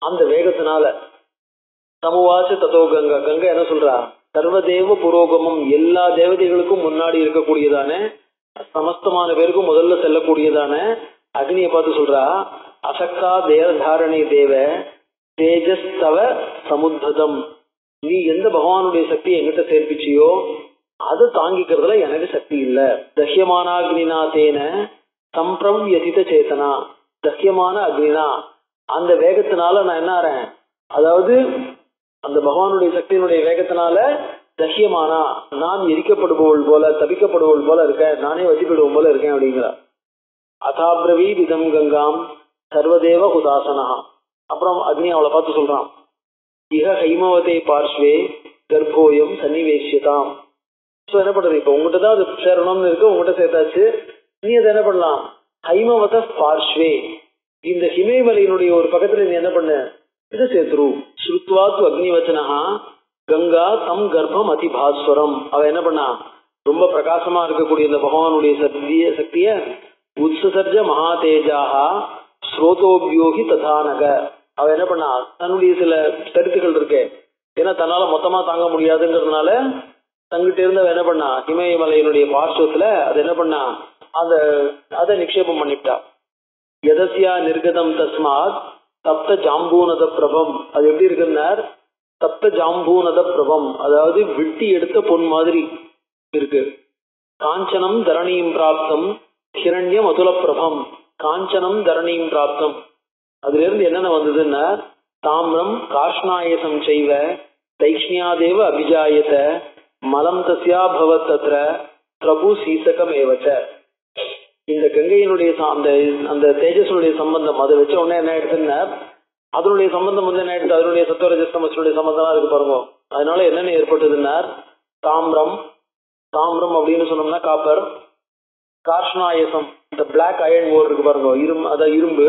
அந்த வேகத்தினால தமுவாச்சு ததோ கங்கா, கங்கை என்ன சொல்றா, சர்வதேவ புரோகமம், எல்லா தேவதைகளுக்கும் முன்னாடி இருக்கக்கூடியதான, சமஸ்தமான பேருக்கும் முதல்ல செல்லக்கூடியதான அக்னியை பார்த்து சொல்றா, அசக்தா தேவதாரணை தேவ தேஜஸ்தவ சமுத்ததம். நீ எந்த பகவானுடைய சக்தியை எங்கிட்ட சேர்ப்பிச்சியோ அதை தாங்கிக்கிறதுல எனக்கு சக்தி இல்ல. தஹ்யமான அக்னிநாதேன சம்பிரவ்யதித சேத்தனா. தஹ்யமான அக்னினா, அந்த வேகத்தினால நான் என்ன ஆறேன், அதாவது அந்த பகவானுடைய சக்தியினுடைய வேகத்தினால தஹ்யமானா, நான் எரிக்கப்படுபவள் போல தபிக்கப்படுபவள் போல இருக்கேன், நானே வசிப்படுவோம் போல இருக்கேன் அப்படிங்கிற. அதாபிரவி விதம் கங்காம் சர்வதேவ ஹுதாசனா. அப்புறம் அக்னி அவளை பார்த்து சொல்றான், இஹ ஹைமவதே பார்ஸ்வே கர்ப்போயம் சன்னிவேஷ்யதாம். ஸோ என்ன பண்றது, இப்ப உங்ககிட்ட தான் அது சேரணும்னு இருக்கு, உங்ககிட்ட சேர்த்தாச்சு, நீ அதை என்ன பண்ணலாம், ஹைமவத பார்ஸ்வே, இந்த ஹிமேமலையினுடைய ஒரு பக்கத்துல நீ என்ன பண்ண, இதை சேர்த்துரு. ஸ்ருத்வாத் அக்னிவச்சனஹா கங்கா தம் கர்ப்பம் அதிபாஸ்வரம். அவ என்ன பண்ணா, ரொம்ப பிரகாசமா இருக்கக்கூடிய இந்த பகவானுடைய சக்திய உத்சர்ஜ மகா தேஜாஹா ஸ்ரோதோபியோகி ததானக. அவ என்ன பண்ணா, தன்னுடைய சில கருத்துக்கள் இருக்கு, ஏன்னா தன்னால மொத்தமா தாங்க முடியாதுங்கிறதுனால தங்கிட்ட இருந்தவ என்ன பண்ணா, இமயமலையினுடைய பார்ஸ்வத்துல அது என்ன பண்ணா, அதை நிக்ஷேபம் பண்ணிவிட்டா. எதசியா நிர்கதம் தஸ்மாத் தப்த ஜாம்பூனத பிரபம். அது எப்படி இருக்குன்னார், தப்த ஜாம்பூனத பிரபம், அதாவது விட்டி எடுத்த பொன் மாதிரி இருக்கு. காஞ்சனம் தரணியும் பிராப்தம் ஹிரண்யம் அதுல பிரபம். காஞ்சனம் தரணியும் பிராப்தம், அதுல இருந்து என்னென்ன வந்ததுன்னா, தாமிரம் காஷ்ணாயசம் செய்வ தைக்ஷ்ணியாதேவ அபிஜாயத மலம் தஸ்யா பவத் தத்ர பிரபு சீசகம் ஏவச்ச. இந்த கங்கையினுடைய அந்த அந்த தேஜஸனுடைய சம்பந்தம் அதை வச்ச உடனே என்ன ஆயிடுச்சுன்னா அதனுடைய சம்பந்தம் வந்து என்ன ஆயிடுச்சு, அதனுடைய சத்வரஜஸ்தமசனுடைய சம்பந்தம் இருக்கு பாருங்க. அதனால என்னென்ன ஏற்பட்டதுன்னா தாமிரம் அப்படின்னு சொன்னோம்னா காப்பர், கார்ஷ்ணாயசம் இந்த பிளாக் அயர்ன் ஓர் இருக்கு பாருங்க இரும்பு,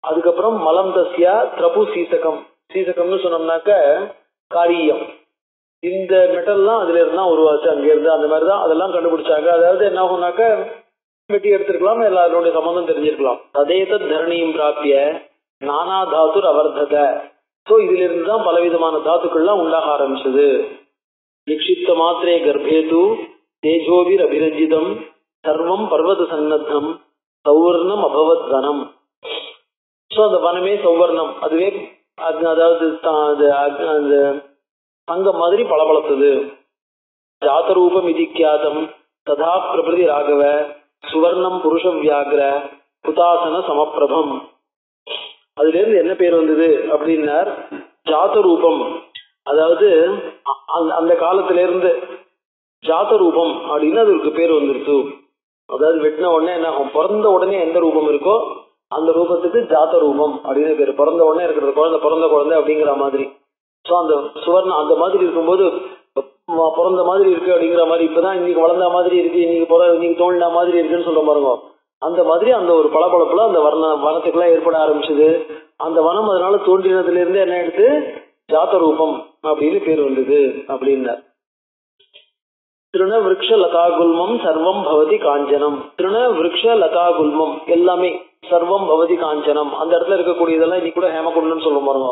அதுக்கப்புறம் மலம் தஸ்யா திரபு சீசகம்னு சொன்னோம்னாக்க காரியம். இந்த மெட்டல்லாம் அதுல இருந்தா உருவாச்சு, அங்க இருந்து அந்த மாதிரிதான் அதெல்லாம் கண்டுபிடிச்சாங்க. அதாவது என்ன ஆகும்னாக்க வெட்டி எடுத்திருக்கலாம், எல்லாருடைய சம்பந்தம் தெரிஞ்சிருக்கலாம். அதேத தரணியும் பிராப்பிய நானா தாத்துர் அவர்தத. சோ இதுல இருந்துதான் பலவிதமான தாத்துக்கள்லாம் உண்டாக ஆரம்பிச்சது. நிக்ஷிப்த மாத்திரே கர்ப்பேது தேஜோவிர் அபிரஞ்சிதம் சர்வம் பர்வத சன்னத்தம் சௌவர்ணம் அபவத் வனம். சோ அந்த வனமே சௌவர்ணம், அதுவே அதாவது அந்த தங்கம் மாதிரி பளபளத்தது. ஜாதரூபம் இதிக்கியாதம் ததா பிரபிருதி ராகவ சுவர்ணம் புருஷ வியாகிர புதாசன சமப்பிரபம். அதுல இருந்து என்ன பேர் வந்தது அப்படின்னார் ஜாதரூபம். அதாவது அந்த காலத்துல இருந்து ஜாதரூபம் அப்படின்னு அதுக்கு பேர் வந்துருச்சு. அதாவது வெட்டின உடனே என்ன ஆகும், பிறந்த உடனே எந்த ரூபம் இருக்கோ அந்த ரூபத்துக்கு ஜாத ரூபம் அப்படின்னு பேரு. பிறந்த உடனே இருக்கிறது பிறந்த குழந்தை அப்படிங்கிற மாதிரி. ஸோ அந்த சுவர்ணம் அந்த மாதிரி இருக்கும்போது பிறந்த மாதிரி இருக்கு அப்படிங்கிற மாதிரி, இப்பதான் இன்னைக்கு வளர்ந்த மாதிரி இருக்கு, இன்னைக்கு தோண்டின மாதிரி இருக்குன்னு சொல்ல பாருங்க. அந்த மாதிரி அந்த ஒரு பளபளப்புல அந்த வனத்துக்கெல்லாம் ஏற்பட ஆரம்பிச்சது. அந்த வனம் அதனால தோன்றினதுல இருந்து என்ன எடுத்து ஜாத ரூபம் அப்படின்னு பேர் வந்தது அப்படின்னார். திருண விருக்ஷ லதா குல்மம் சர்வம் பவதி காஞ்சனம். திருண விருக்ஷ லதா குல்மம் எல்லாமே சர்வம் பவதி காஞ்சனம். அந்த இடத்துல இருக்கக்கூடியதெல்லாம் இன்னைக்கு கூட ஹேமகுண்டம்னு சொல்ல பாருங்க.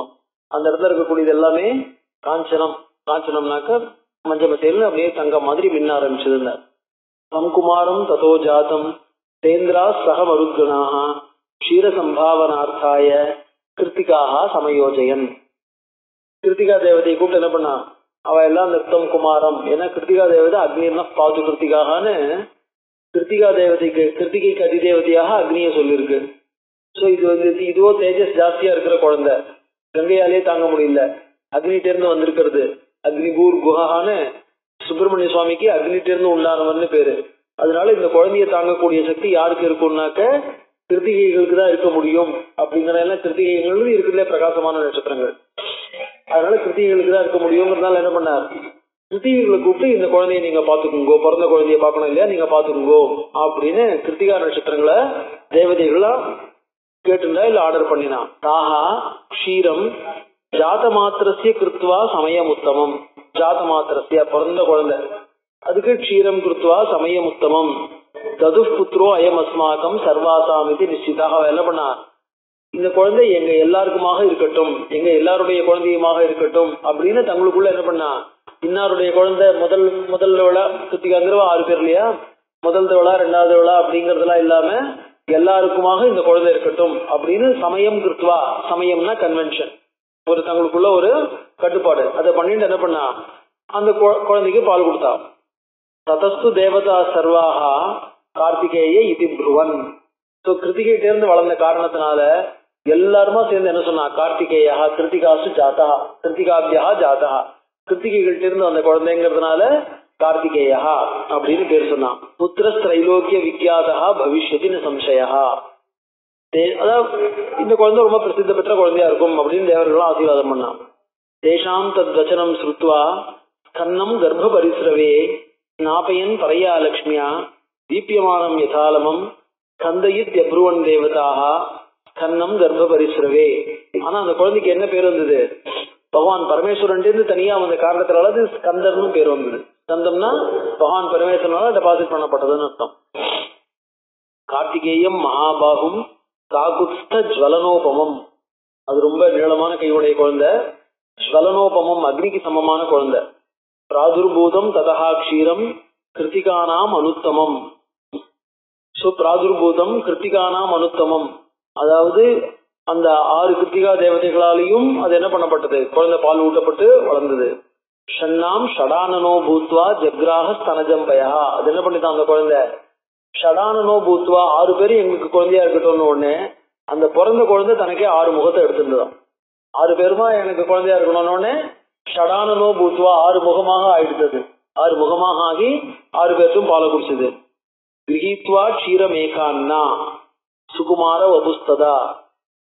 அந்த இடத்துல இருக்கக்கூடியது எல்லாமே காஞ்சனம். காஞ்சனம்னாக்க மஞ்சமத்தேல் அப்படியே தங்கம் மாதிரி மின்ன ஆரம்பிச்சதுங்க. சம்குமாரம் ததோ ஜாதம் தேந்திரா சக மருத்கணாக க்ஷீர சம்பாவனார்த்தாய கிருத்திகாக சமயோஜயன். கிருத்திகா தேவதையை கூப்பிட்டு என்ன பண்ணா, அவ எல்லாம் அந்த தம் குமாரம், ஏன்னா கிருத்திகா தேவதை அக்னியர்னா பாது கிருத்திகான்னு கிருத்திகா தேவதைக்கு கிருத்திகைக்கு அதிதேவதையாக அக்னியை சொல்லியிருக்கு. ஸோ இது வந்து இதுவோ தேஜஸ் ஜாஸ்தியா இருக்கிற குழந்தை, கங்கையாலே தாங்க முடியல, அக்னிட்டேருந்து வந்திருக்கிறது. அக்னிபூர் குஹான்னு சுப்பிரமணிய சுவாமிக்கு அக்னிட்டேருந்து உண்டானவர்னு பேரு. அதனால இந்த குழந்தைய தாங்கக்கூடிய சக்தி யாருக்கு இருக்கும்னாக்க கிருத்திகைகளுக்கு தான் இருக்க முடியும். அப்படிங்கிற எல்லாம் கிருத்திகைகள் இருக்குல்ல பிரகாசமான நட்சத்திரங்கள், அதனால கிருத்திகைகளுக்கு தான் இருக்க முடியுங்கிறதுனால என்ன பண்ணார், கிருத்திகைகளை கூப்பிட்டு இந்த குழந்தைய நீங்க பாத்துக்குங்கோ, பிறந்த குழந்தைய பாக்கணும் இல்லையா, நீங்க பாத்துக்குங்கோ அப்படின்னு கிருத்திகா நட்சத்திரங்களை தேவதைகளா கேட்டுண்டா இல்ல ஆர்டர் பண்ணினா. தாஹா க்ஷீரம் ஜாத மாத்திரசிய கிருத்வா சமயம் உத்தமம். ஜாத மாத்திரசிய பிறந்த குழந்தை, அதுக்கு க்ஷீரம் கிருத்வா சமயம் உத்தமம். தது புத்ரோ அயம் அஸ்மாக்கம் சர்வாசாம் இது நிச்சிதாக. என்ன பண்ணா, இந்த குழந்தை எங்க எல்லாருக்குமாக இருக்கட்டும், எங்க எல்லாருடைய குழந்தையுமாக இருக்கட்டும் அப்படின்னு தங்களுக்குள்ள என்ன பண்ணா, இன்னாருடைய குழந்தை முதல் விழா கிருத்திகாங்கிறவா 6 பேர் இல்லையா, முதல் விழா 2வது விழா அப்படிங்கறதெல்லாம் இல்லாம எல்லாருக்குமாக இந்த குழந்தை இருக்கட்டும் அப்படின்னு சமயம் கிருத்வா. சமயம்னா கன்வென்ஷன், ஒரு தங்களுக்குள்ள ஒரு கட்டுப்பாடு, அதை பண்ணிட்டு என்ன பண்ணா அந்த குழந்தைக்கு பால் கொடுத்தா. ததஸ்து தேவதா சர்வாகா கார்த்திகேய இதி ப்ருவன். ஸோ கிருத்திகையிலிருந்து வளர்ந்த காரணத்தினால எல்லாருமா சேர்ந்து என்ன சொன்னா, கார்த்திகேயா கிருத்திகாசு ஜாதா கிருத்திகாபியா ஜாதா. கிருத்திகைகள்ட்ட இருந்து அந்த குழந்தைங்கிறதுனால கார்த்திகேயா அப்படின்னு பேர் சொன்னான். புத்திர திரைலோக்கிய விக்யாதா பவிஷ்யத்தின் சம்சயா. அதாவது இந்த குழந்தை ரொம்ப பிரசித்த பெற்ற குழந்தையா இருக்கும் அப்படின்னு தேவர்களும் ஆசீர்வாதம் பண்ணான். தேஷாம் தத் வச்சனம் ஸ்ருத்வா கன்னம் கர்ப்ப பரிசிரவே நாபயன் பரையா லக்ஷ்மியா தீபியமானம் யதாலமம் கந்தயித் யப்ருவன் தேவதாக கன்னம் கர்ப்ப பரிசிரவே. ஆனா அந்த குழந்தைக்கு என்ன பேர் வந்தது, பகவான் பரமேஸ்வரன் தனியா வந்த காரணத்தினால அது ஸ்கந்தர்னு பேர் வந்தது. ஸ்கந்தம்னா பகவான் பரமேஸ்வரனால டெபாசிட் பண்ணப்பட்டதுன்னு அர்த்தம். கார்த்திகேயம் மகாபாகும் காகுத்ஸ்த ஜ்வலனோபமம். அது ரொம்ப நீளமான கையுடைய குழந்தை, ஜ்வலனோபமம் அக்னிக்கு சமமான குழந்தை. பிராதுர்பூதம் ததஹா க்ஷீரம் கிருத்திகானாம் அனுத்தமம். சோ பிராதுர்பூதம் கிருத்திகானாம் அனுத்தமம், அதாவது அந்த 6 கிருத்திகா தேவதைகளாலையும் அது என்ன பண்ணப்பட்டது, குழந்தை பால் ஊட்டப்பட்டு வளர்ந்தது. ஷண்ணாம் ஷடானனோ பூத்வா ஜக்ராஹ ஸ்தனஜம்பயா. அது என்ன பண்ணிதான் அந்த குழந்தை ஷடானனோ பூத்வா 6 பேரும் எங்களுக்கு குழந்தையா இருக்கட்டும்னு உடனே அந்த பிறந்த குழந்தை தனக்கே 6 முகத்தை எடுத்துருந்துதான். 6 பேருமா எனக்கு குழந்தையா இருக்கணும்னு உடனே ஷடானனோ பூத்வா 6 முகமாக ஆயிடுத்தது. 6 முகமாக ஆகி 6 பேருக்கும் பாலை குடிச்சது. கிரகித்வா க்ஷீரமேகான்னா சுகுமார வபுஸ்ததா.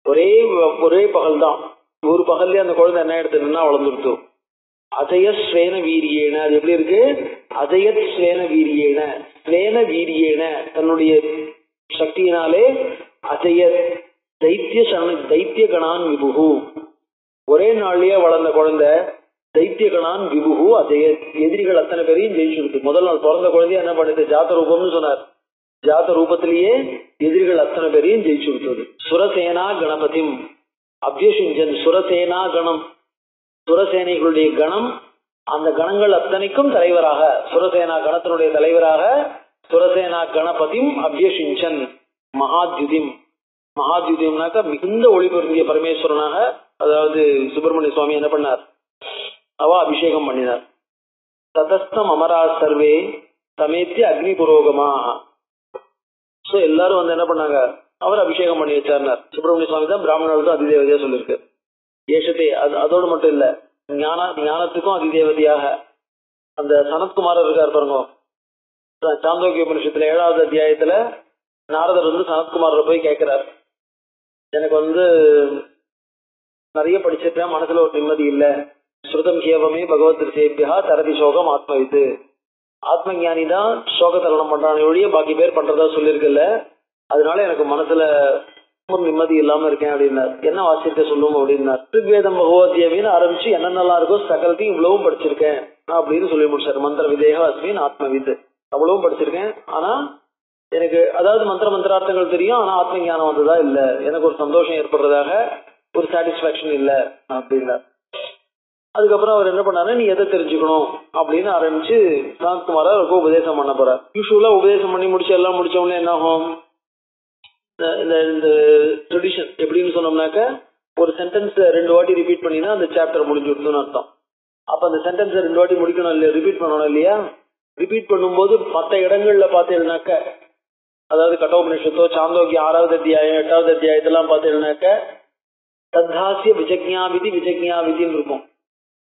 ஒரே பகல் தான், ஒரு பகல்ல அந்த குழந்தை என்ன எடுத்துன்னா வளர்ந்துருத்து. அஜயத் ஸ்வேன வீரியேன, அது எப்படி இருக்கு? அஜயத் ஸ்வேன வீரியேன, ஸ்வேன வீரியேன தன்னுடைய சக்தியினாலே, அஜயத் தைத்திய கணான் விபுகு, ஒரே நாள்லயே வளர்ந்த குழந்தை தைத்திய கணான் விபுகு அஜயத், எதிரிகள் அத்தனை பேரையும் ஜெயிச்சுடுது. முதல் நாள் பிறந்த குழந்தைய என்ன பண்ணுது? ஜாத ரூபம்னு சொன்னார். ஜாத ரூபத்திலேயே எதிரிகள் அத்தனை பேரையும் ஜெயிச்சு கொடுத்தது. சுரசேனா கணபதிம் அபியசிஞ்சன், சுரசேனா கணம், சுரசேனைகளுடைய கணம், அந்த கணங்கள் அத்தனைக்கும் தலைவராக, சுரசேனா கணத்தினுடைய தலைவராக சுரசேனா கணபதிம் அபியசிஞ்சன் மகாத்யுதிம். மகாத்யுதிம்னாக்க மிகுந்த ஒளி பொருந்திய பரமேஸ்வரனாக, அதாவது சுப்பிரமணிய சுவாமி என்ன பண்ணார்? அவ அபிஷேகம் பண்ணினார். ததஸ்தம் அமரா சர்வே சமேத்திய அக்னி புரோகமாக. எல்லாரும் வந்து என்ன பண்ணாங்க? அவர் அபிஷேகம் பண்ணி வச்சார்னார். சுப்பிரமணிய சுவாமி தான் பிராமணர்கள் தான் அதிதேவதையா சொல்லிருக்கு. ஏஷத்தை அதோடு மட்டும் இல்ல, ஞானத்துக்கும் அதிதேவதையாக அந்த சனத்குமாரர் இருக்கார் பாருங்க. சாந்தோக்கிய உபனிஷத்துல 7வது அத்தியாயத்துல நாரதர் வந்து சனத்குமாரரை போய் கேட்கிறார், எனக்கு வந்து நிறைய படிச்சிருக்கேன், மனசுல ஒரு நிம்மதி இல்ல, ஸ்ருதம் கேவமே பகவத் ரிஷேபியா தரதி சோகம் ஆத்மவித்து, ஆத்ம ஞானி தான் சோக தரணம் பண்றானே ஒழிய பாக்கி பேர் பண்றதா சொல்லியிருக்குல்ல, அதனால எனக்கு மனசுல ஒரு நிம்மதி இல்லாம இருக்கேன் அப்படின்னார். என்ன வாசிக்க சொல்லுவோம் அப்படின்னார். ரிக்வேதம் பகவத்கீதைன்னு ஆரம்பிச்சு என்னென்னலாம் இருக்கோ சகலத்தையும் இவ்வளவும் படிச்சிருக்கேன் அப்படின்னு சொல்லி முடிச்சார். மந்திர விதேக அஸ்மின் ஆத்மவித், அவ்வளவும் படிச்சிருக்கேன், ஆனா எனக்கு அதாவது மந்திரார்த்தங்கள் தெரியும், ஆனா ஆத்ம ஞானம் வந்ததா இல்ல, எனக்கு ஒரு சந்தோஷம் ஏற்படுறதாக ஒரு சாட்டிஸ்பாக்சன் இல்ல அப்படின்னார். அதுக்கப்புறம் அவர் என்ன பண்ணாரு, நீ எதை தெரிஞ்சுக்கணும் அப்படின்னு ஆரம்பிச்சு சனத்குமார அவருக்கு உபதேசம் பண்ண போறார். யூஸ்வலா உபதேசம் பண்ணி முடிச்சு எல்லாம் முடிச்சவொடனே என்ன ஆகும், இந்த ட்ரெடிஷன் எப்படின்னு சொன்னோம்னாக்க, ஒரு சென்டென்ஸ் 2 வாட்டி ரிப்பீட் பண்ணினா அந்த சாப்டர் முடிஞ்சுடுதுன்னு அர்த்தம். அப்ப அந்த சென்டென்ஸை 2 வாட்டி முடிக்கணும் இல்லையா, ரிப்பீட் பண்ணணும் இல்லையா. ரிப்பீட் பண்ணும்போது மற்ற இடங்கள்ல பார்த்தீங்கன்னாக்க, அதாவது கட்டோபனிஷத்தோ சாந்தோக்கிய 6வது அத்தியாயம் 8வது அத்தியாயத்தெல்லாம் பார்த்தீங்கன்னாக்க தத்தாசிய விஜக்ஞாவிதின்னு இருக்கும்.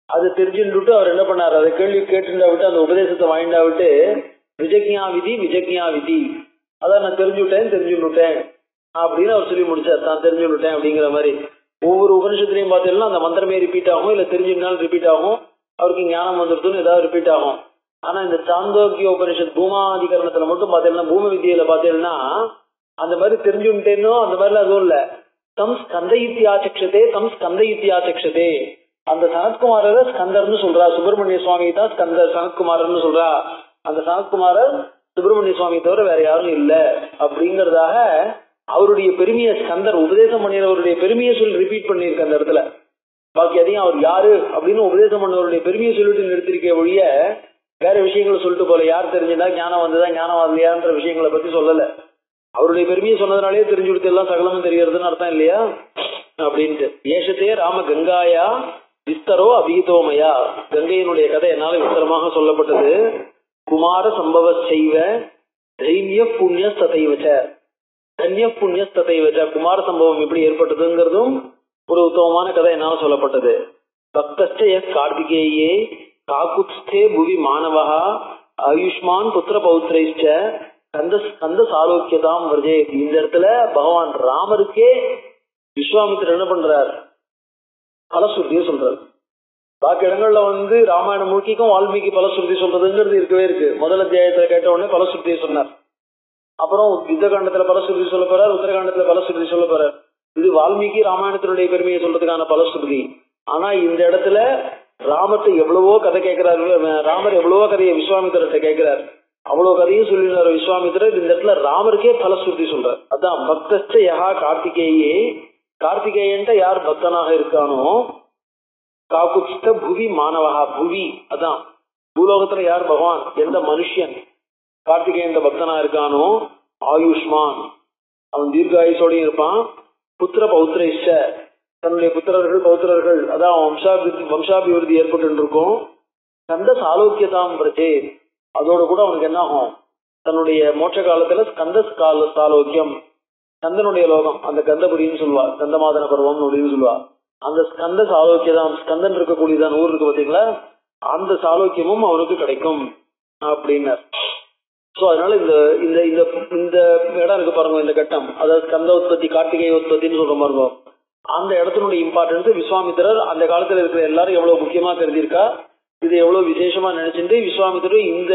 அது தெரிஞ்சுட்டு அவர் என்ன பண்ணாரு, அதை கேள்வி கேட்டுண்டா விட்டு அந்த உபதேசத்தை வாங்கிண்டா விட்டு விஜக்ஞாவிதி அதான் நான் தெரிஞ்சுட்டேன் அப்படின்னு அவர் சொல்லி முடிச்சார். நான் தெரிஞ்சுட்டேன் அப்படிங்கிற மாதிரி ஒவ்வொரு உபனிஷத்துலையும் பார்த்தீங்கன்னா அந்த மந்திரமே ரிப்பீட் ஆகும், இல்ல தெரிஞ்சுனாலும் ரிப்பீட் ஆகும், அவருக்கு ஞானம் வந்துருதுன்னு ஏதாவது ரிப்பீட் ஆகும். ஆனா இந்த சாந்தோக்கிய உபனிஷத் பூமாதிகரணத்துல மட்டும் பார்த்தீங்கன்னா, பூம வித்தியில பார்த்தீங்கன்னா அந்த மாதிரி தெரிஞ்சுட்டேன்னோ அந்த மாதிரிலாம் அதுவும் இல்ல. தம் ஸ்கந்தயித்தியாச்சக்ஷதே அந்த சனத்குமாரரை ஸ்கந்தர்னு சொல்றா. சுப்பிரமணிய சுவாமி தான் ஸ்கந்தர், சனத்குமாரர்னு சொல்றா. அந்த சனத்குமாரர் சுப்பிரமணிய சுவாமி தவிர வேற யாரும் இல்ல அப்படிங்கறதாக அவருடைய பெருமையை ஸ்கந்தர் உபதேசம் பண்ணினவருடைய பெருமையை சொல்லி ரிப்பீட் பண்ணியிருக்க அந்த இடத்துல. பாக்கி அதையும் அவர் யாரு அப்படின்னு உபதேசம் பண்ணவருடைய பெருமையை சொல்லிட்டு நிறுத்திருக்க ஒழிய வேற விஷயங்களை சொல்லிட்டு போல, யார் தெரிஞ்சுதா ஞானம் வந்ததா ஞானம் வரலையான்ற விஷயங்களை பத்தி சொல்லல. அவருடைய பெருமையை சொன்னதுனாலே தெரிஞ்சு கொடுத்து எல்லாம் சகலமும் தெரியறதுன்னு அர்த்தம் இல்லையா அப்படின்ட்டு. ஏஷத்தே ராம கங்காயா விஸ்தரோ அபிஹிதோமயா, கங்கையினுடைய கதை என்னால விஸ்தரமாக சொல்லப்பட்டது. குமார சம்பவ செய்வ தைன்ய புண்ணியஸ்ததைவச்ச, தன்ய புண்ணியஸ்ததைவச்ச, குமார சம்பவம் எப்படி ஏற்பட்டதுங்கிறதும் ஒரு உத்தமமான கதை என்னால சொல்லப்பட்டது. பக்தஸ்ய கார்த்திகேயே காக்குத்ஸ்தே புவி மாணவஹா ஆயுஷ்மான் புத்திர பௌத்ரைச்ச கந்த சாலோக்கியதாம் வருஜே. இந்த இடத்துல பகவான் ராமருக்கே விஸ்வாமித்திரர் என்ன பண்றார், பலஸ்ருதியை சொல்றாரு. பாக்கி இடங்கள்ல வந்து ராமாயணம் முழுக்கிக்கும் வால்மீகி பலஸ்ருதி சொல்றதுங்கிறது இருக்கவே இருக்கு. முதல் அத்தியாயத்துல கேட்ட உடனே பலஸ்ருதியை சொன்னார். அப்புறம் யுத்த காண்டத்துல பலஸ்ருதி சொல்ல போறார், உத்தரகாண்டத்துல பலஸ்ருதி சொல்ல போறார். இது வால்மீகி ராமாயணத்தினுடைய பெருமையை சொல்றதுக்கான பலஸ்ருதி. ஆனா இந்த இடத்துல ராமத்தை எவ்வளவோ கதை கேட்கிறாரு, ராமர் எவ்வளவோ கதையை விஸ்வாமித்திரத்தை கேட்கிறார், அவ்வளவு கதையும் சொல்லிடுறாரு விஸ்வாமித்திரர். இந்த இடத்துல ராமருக்கே பலஸ்ருதி சொல்றார். அதான் பக்தஸ்ட யஹா கார்த்திகேயே, கார்த்திகேயன்ட்ட யார் பக்தனாக இருக்கானோ, காக்குத்ஸ்த புவி மாணவஹா, புவி அதான் பூலோகத்துல யார் பகவான் எந்த மனுஷன் கார்த்திகேயன் பக்தனா இருக்கானோ, ஆயுஷ்மான் அவன் தீர்காயுசோடையும் இருப்பான், புத்திர பௌத்திரைஷ்ட தன்னுடைய புத்திரர்கள் பௌத்திரர்கள் அதான் வம்சாபிவிருத்தி ஏற்பட்டு இருக்கும், கந்த சாலோக்கியதாம் பிரச்சே அதோட கூட அவனுக்கு என்ன ஆகும், தன்னுடைய மோட்ச காலத்துல ஸ்கந்த சாலோக்கியம், ஸ்கந்தனுடைய லோகம், அந்த கந்தபுரின்னு சொல்லுவா, ஸ்கந்தமாதன பருவம் அப்படின்னு சொல்லுவா, அந்த ஸ்கந்த சாலோக்கியதான் ஸ்கந்தன் இருக்கக்கூடியதான் ஊர் இருக்கு பாத்தீங்களா, அந்த சாலோக்கியமும் அவனுக்கு கிடைக்கும் அப்படின்னார். சோ அதனால இந்த இந்த இந்த இந்த இடம் இருக்கு பாருங்க, இந்த கட்டம், அதாவது கந்த உற்பத்தி கார்த்திகை உற்பத்தின்னு சொல்ற பாருங்க, அந்த இடத்தினுடைய இம்பார்ட்டன்ஸ் விஸ்வாமித்திரர் அந்த காலத்துல இருக்கிற எல்லாரும் எவ்வளவு முக்கியமா கருதியிருக்கா, இது எவ்வளவு விசேஷமா நினைச்சுட்டு விஸ்வாமித்திரர் இந்த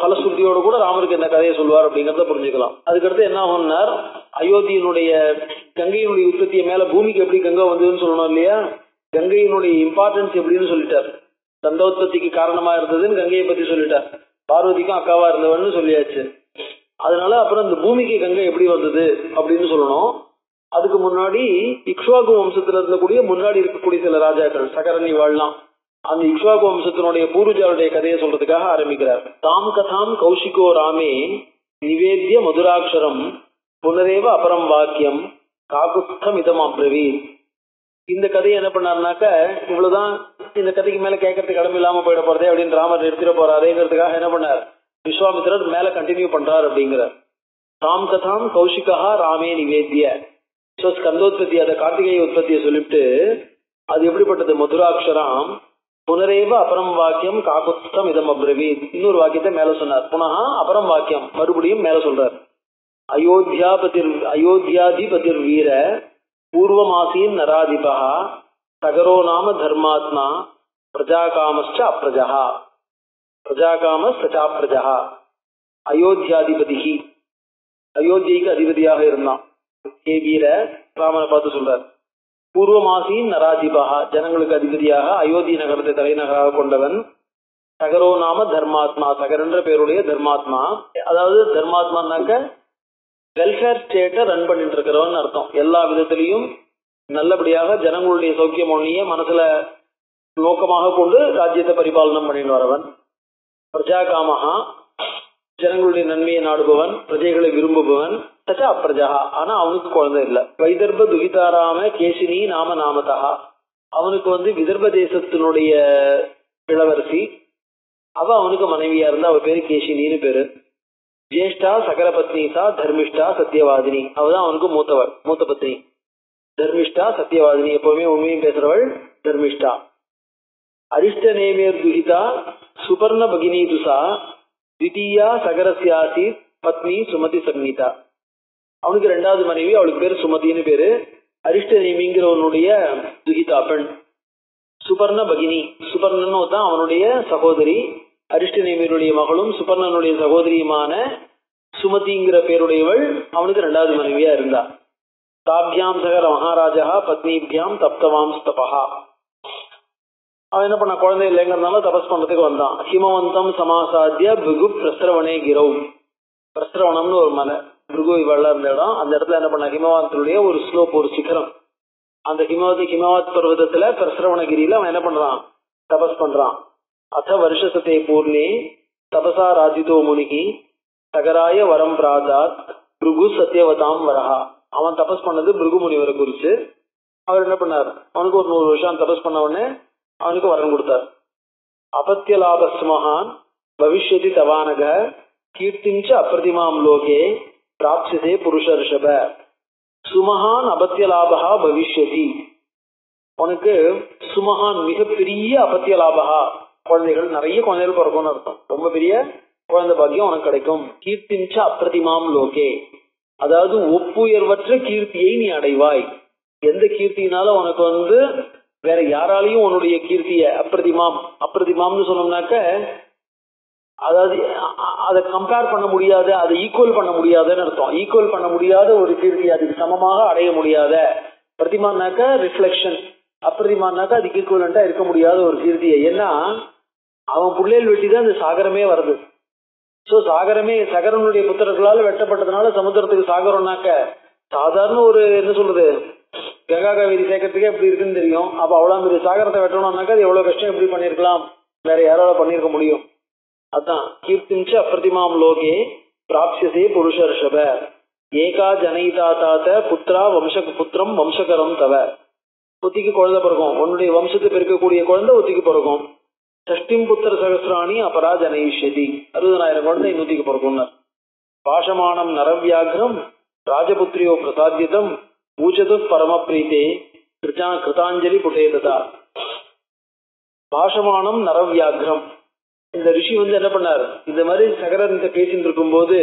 பலசுத்தியோட கூட ராமருக்கு இந்த கதையை சொல்லுவார் அப்படிங்கறத புரிஞ்சுக்கலாம். அதுக்கடுத்து என்ன ஆகும்னார், அயோத்தியினுடைய கங்கையினுடைய உற்பத்தியை மேல பூமிக்கு எப்படி கங்கை வந்ததுன்னு சொல்லணும் இல்லையா, கங்கையினுடைய இம்பார்ட்டன்ஸ் எப்படின்னு சொல்லிட்டார். கந்தோத்பத்திக்கு காரணமா இருந்ததுன்னு கங்கையை பத்தி சொல்லிட்டார். பார்வதிக்கும் அக்காவா இருந்தவன்னு சொல்லியாச்சு. அதனால அப்புறம் இந்த பூமிக்கு கங்கை எப்படி வந்தது அப்படின்னு சொல்லணும். அதுக்கு முன்னாடி இக்ஷ்வாகு வம்சத்துல இருந்தக்கூடிய முன்னாடி இருக்கக்கூடிய சில ராஜாக்கள் சகரணி வாழலாம், அந்த இக்ஷ்வாகு வம்சத்தினுடைய பூர்வஜாருடைய கதையை சொல்றதுக்காக ஆரம்பிக்கிறார். தாம் கதாம் கௌஷிகோ ராமே நிவேத்திய மதுராட்சரம் புனரேவ அபரம் வாக்கியம் காகுஸ்தம் இதம் அப்ரவி. இந்த கதையை என்ன பண்ணாருனாக்க, இவ்வளவுதான் இந்த கதைக்கு மேல கேட்கறதுக்கு இடம் இல்லாம போயிட போறதே அப்படின்னு ராமர் நிறுத்திட போறாருங்கிறதுக்காக என்ன பண்ணார், விஸ்வாமித்திரர் மேல கண்டினியூ பண்றார் அப்படிங்கிறார். தாம் கதாம் கௌஷிகா ராமே நிவேத்திய. ஸ்கந்தோத்பத்தி, அதை கார்த்திகை உற்பத்தியை சொல்லிட்டு அது எப்படிப்பட்டது, மதுராட்சரம் புனரேவ அபரம் வாக்கியம் காகுஸ்தம் இதம் அப்ரவீத். இன்னொரு வாக்கியத்தை மேல சொன்னார். புனः அபரம் வாக்கியம் மறுபடியும் மேல சொல்றார். அயோத்தியாதிபதிர் வீர பூர்வமாசீன் நராதிபா சகரோ நாம தர்மாத்மா பிரஜாகாமஸ்ச அப்ரஜஹா பிரஜாகாமஸ்ச அயோத்தியாதிபதி, அயோத்தியைக்கு அதிபதியாக இருந்தான். ஹே வீர, ராமனை பார்த்து சொல்றார். பூர்வமாசீன் நராதிபா, ஜனங்களுக்கு அதிபதியாக அயோத்தி நகரத்தை தலைநகராக கொண்டவன். சகரோ நாம தர்மாத்மா, சகர் என்ற பேருடைய தர்மாத்மா, அதாவது தர்மாத்மானாக்க வெல்ஃபேர் ஸ்டேட்டை ரன் பண்ணிட்டு இருக்கிறவன் அர்த்தம். எல்லா விதத்திலையும் நல்லபடியாக ஜனங்களுடைய சௌக்கியம் ஒன்னிய மனசுல நோக்கமாக கொண்டு ராஜ்யத்தை பரிபாலனம் பண்ணிட்டு வரவன். பிரஜா காமஹா, ஜனங்களுடைய நன்மையை நாடுபவன், பிரஜைகளை விரும்புபவன். தச்சா அப்ரஜா, ஆனா அவனுக்கு குழந்தை இல்லை. வைதர்ப துகிதாராம கேசினி நாம நாமதா, அவனுக்கு விதர்ப தேசத்தினுடைய இளவரசி, அவனுக்கு மனைவியா இருந்தா அவ பேரு கேசினின்னு பேரு. ஜேஷ்டா சகரபத்னிசா தர்மிஷ்டா சத்தியவாதினி, அவதான் அவனுக்கு மூத்த பத்னி. தர்மிஷ்டா சத்தியவாதினி, எப்பவுமே உண்மையும் பேசுறவள் தர்மிஷ்டா. அரிஷ்ட நேமேர் துகிதா சுபர்ண பகினி துசா தித்தியா சகரஸ்யாசி பத்னி சுமதி சங்கீதா. அவனுக்கு ரெண்டாவது மனைவி, அவளுக்கு பேரு சுமதினு பேரு. அரிஷ்ட நேமிங்கிறவனுடைய துகிதா பெண். சுபர்ண பகினி, சுபர்ணன் தான் அவனுடைய சகோதரி. அரிஷ்டநேமியருடைய மகளும் சுபர்ணனுடைய சகோதரியுமான சுமதிங்கிற பேருடையவள் அவனுக்கு ரெண்டாவது மனைவியா இருந்தா. தாபியாம் சகர மகாராஜா பத்னிபியாம் தப்தவாம் ஸ்தபஹா. அவன் என்ன பண்ண, குழந்தை இல்லைங்கிறதுனால தபஸ் பண்றதுக்கு வந்தான். ஹிமவந்தம் சமாசாத்திய பிருகு பிரஸ்ரவணே கிரவ். பிரஸ்ரவணம்னு ஒரு மலை, பிருகு இவள்ள இருந்த இடம். அந்த இடத்துல என்ன பண்ண, ஹிமவாந்தனுடைய ஒரு ஸ்லோப், ஒரு சிகரம். அந்த ஹிமவாத் பர்வதத்துல பிரஸ்ரவணகிரியில அவன் என்ன பண்றான், தபஸ் பண்றான். அத வருஷசத்தே பூர்ணே தபசா ராஜிதோ முனிகி சகராய வரம் பிராதாத் பிருகு சத்தியவதாம் வரஹா. அவன் தபஸ் பண்ணது பிருகு முனிவரை குறிச்சு. அவர் என்ன பண்ணார், அவனுக்கு ஒரு 100 வருஷம் தபஸ் பண்ண உடனே அவனுக்கு வரம் கொடுத்தார். அபத்திய லாபஸ்மஹான் பவிஷ்யதி தவானக கீர்த்திஞ்ச அப்பிரதிமாம் லோகே பிராப்சிதே புருஷ ரிஷப. சுமஹான் அபத்திய லாபகா பவிஷ்யதி. உனக்கு சுமஹான் மிகப்பெரிய அபத்திய லாபகா, குழந்தைகள் நிறைய குழந்தைகள் பிறக்கும்னு அர்த்தம். ரொம்ப பெரிய குழந்தை பாக்கியம் உனக்கு கிடைக்கும். கீர்த்திஞ்ச அப்பிரதிமாம் லோகே, அதாவது ஒப்புயர்வற்ற கீர்த்தியை நீ அடைவாய். எந்த கீர்த்தினால உனக்கு வேற யாராலையும் உன்னுடைய கீர்த்திய அப்பிரதிமாம்னு சொன்னோம்னாக்க, அதாவது அதை கம்பேர் பண்ண முடியாத, அதை ஈக்குவல் பண்ண முடியாதுன்னு அர்த்தம். ஈக்குவல் பண்ண முடியாத ஒரு கீர்த்தி, அதுக்கு சமமாக அடைய முடியாத. பிரதிமானாக்க ரிஃப்ளெக்ஷன், அப்பிரதிமானாக்க அதுக்கு ஈக்குவலண்டா இருக்க முடியாத ஒரு கீர்த்தியை. ஏன்னா அவன் புள்ளையில் வெட்டிதான் இந்த சாகரமே வருது. சோ சாகரமே சகரனுடைய புத்திரர்களால் வெட்டப்பட்டதுனால சமுத்திரத்துக்கு சாகரம்னாக்க சாதாரண ஒரு என்ன சொல்றது, கங்கா காவேரி சேர்க்கறதுக்கே எப்படி இருக்குன்னு தெரியும். அப்ப அவ்வளவு பெரிய சாகரத்தை வெட்டணும்னாக்கா அது எவ்வளவு கஷ்டம் எப்படி பண்ணிருக்கலாம், வேற யாரால பண்ணிருக்க முடியும். அதான் கீர்த்திஞ்ச அப்பிரதிமாம் லோகே பிராப்சியசே புருஷ ரிஷப ஏகா ஜனயிதா தாத்த புத்திரா புத்திரம் வம்சகரம் தவ. ஒத்திக்கு குழந்தை பிறக்கும், உன்னுடைய வம்சத்தை பெருக்கக்கூடிய குழந்தை ஒத்திக்கு பிறக்கும். சஷ்டிம் புத்திர சகசிராணி அபரா ஜனயிஷ்யதி, 60,000 குழந்தை இன்னொத்திக்கு பிறக்கும். பாஷமானம் நரவியாகிரம் ராஜபுத்திரியோ பிரசாத்தியம் பூஜது பரமப்ரீதே கிருதாஞ்சலி புட்டேதா. பாஷமானம் நரவியாகிரம், இந்த ரிஷி வந்து என்ன பண்ணார், இந்த மாதிரி சகரன் பேசிட்டு இருக்கும் போது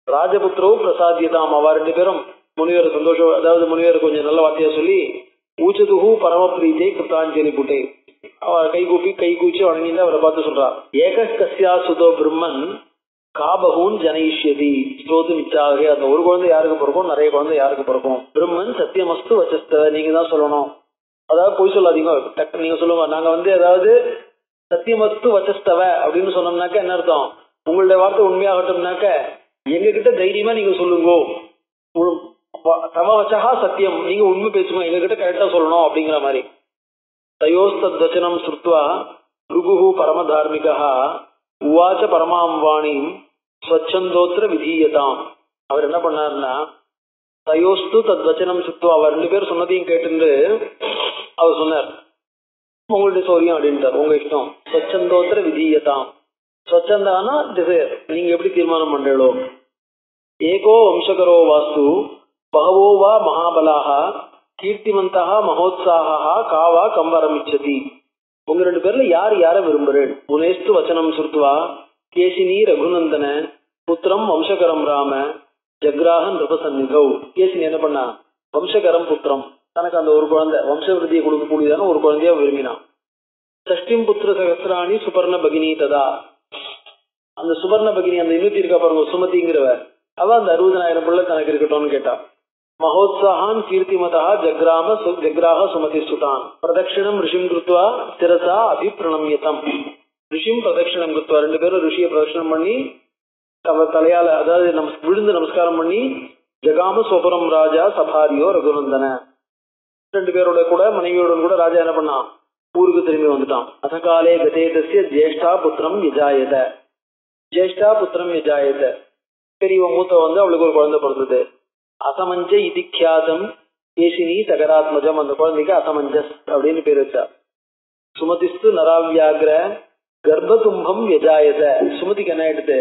ராஜபுத்திரோ பிரசாத்தியதாம், அவ 2 பேரும் முனிவர் சந்தோஷம், அதாவது முனிவர் கொஞ்சம் நல்ல வார்த்தையா சொல்லி ஊச்சதுகு பரமபிரீதே கிருத்தாஞ்சலி புட்டே, அவ கை கூச்சி வணங்கிட்டு அவரை பார்த்து சொல்றா, ஏக கஸ்யா சுதோ பிரம்மன் காபகூன் ஜனயிஷ்யதி ஸ்ரோது மிச்சாக, அந்த ஒரு குழந்தை யாருக்கு பிறக்கும், நிறைய குழந்தை யாருக்கு பிறக்கும், பிரம்மன் சத்தியமஸ்து வச்சஸ்த, நீங்க தான் சொல்லணும், அதாவது பொய் சொல்லாதீங்க, டக்கு நீங்க சொல்லுங்க, நாங்க வந்து ஏதாவது சத்தியமஸ்து வச்சஸ்தவ அப்படின்னு சொன்னோம்னாக்க என்ன அர்த்தம், உங்களுடைய வார்த்தை உண்மையாகட்டும்னாக்க எங்க கிட்ட தைரியமா நீங்க சொல்லுங்க, தவ வச்சகா சத்தியம், நீங்க உண்மை பேசுங்க, எங்க கிட்ட கரெக்டா சொல்லணும் அப்படிங்கிற மாதிரி. தயோஸ்தத்வச்சனம் ஸ்ருத்வா ருகுஹு பரமதார்மிகா உவாச்ச பரமாம் வாணிம் ஸ்வச்சந்தோத்திர விதீயதாம். அவர் என்ன பண்ணாருன்னா, தயோஸ்து தத்வச்சனம் ஸ்ருத்வா, அவர் 2 பேர் சொன்னதையும் கேட்டு அவர் சொன்னார், உங்களுடைய சௌரியம் அப்படின்ட்டார், உங்க இஷ்டம், ஸ்வச்சந்தோத்திர விதீயதாம். ஸ்வச்சந்தானா டிசைர், நீங்க எப்படி தீர்மானம் பண்றீங்களோ. ஏகோ வம்சகரோ வாஸ்து பகவோ வா மகாபலாக கீர்த்திமந்தா மகோத்சாகா காவா கம்பரம் இச்சதி. உங்க 2 பேர்ல யார் யார விரும்புறேன். புனேஸ்து வச்சனம் சுருத்வா கேசினி ரகுநந்தன புத்திரம் வம்சகரம் ராம ஜக்ராக நிருபசன்னிதௌ. கேசினி என்ன பண்ணா, வம்சகரம் புத்திரம், தனக்கு அந்த ஒரு குழந்தை வம்சவிருத்தியை கொடுக்கக்கூடியதான ஒரு குழந்தையா விரும்பினான். சஷ்டிம் புத்திர சகசிராணி சுபர்ண பகினி ததா, அந்த சுபர்ண பகினி அந்த இன்னுத்தி இருக்கா பாருங்க சுமதிங்கிறவ, அவ அந்த 60,000 பிள்ளை தனக்கு இருக்கட்டும்னு கேட்டா. மகோத்சாகான் கீர்த்திமதா ஜக்ராக சுமதி சுட்டான். பிரதட்சிணம் ரிஷிம் கிருத்வா சிரசா அபிப்ரணம்யதம். ரிஷிம் பிரதட்சிணம் கிருத்வா, 2 பேரும் ரிஷியை பிரதட்சிணம் பண்ணி தலையால அதாவது விழுந்து நமஸ்காரம் பண்ணி ஜகாம சோபரம் ராஜா சபாரியோ ரகுநந்தன. 2 பேரோட கூட மனைவியோட கூட ராஜா என்ன பண்ணான், ஊருக்கு திரும்பி வந்துட்டான். அதகாலே கதேதஸ்ய ஜேஷ்டா புத்திரம் யஜாயத. ஜேஷ்டா புத்திரம் யஜாயத, பெரியவ மூத்த வந்து அவளுக்கு ஒரு குழந்தை பிறந்தது. அசமஞ்ச இதிக்யாதம் கேசினி சகராத்மஜம், அந்த குழந்தைக்கு அசமஞ்சஸ் அப்படின்னு பேர் வச்சா. சுமதிஸ்து நராவியாகிர கர்ப்பதும்பம் யஜாயத. சுமதிக்கு என்ன ஆயிடுது,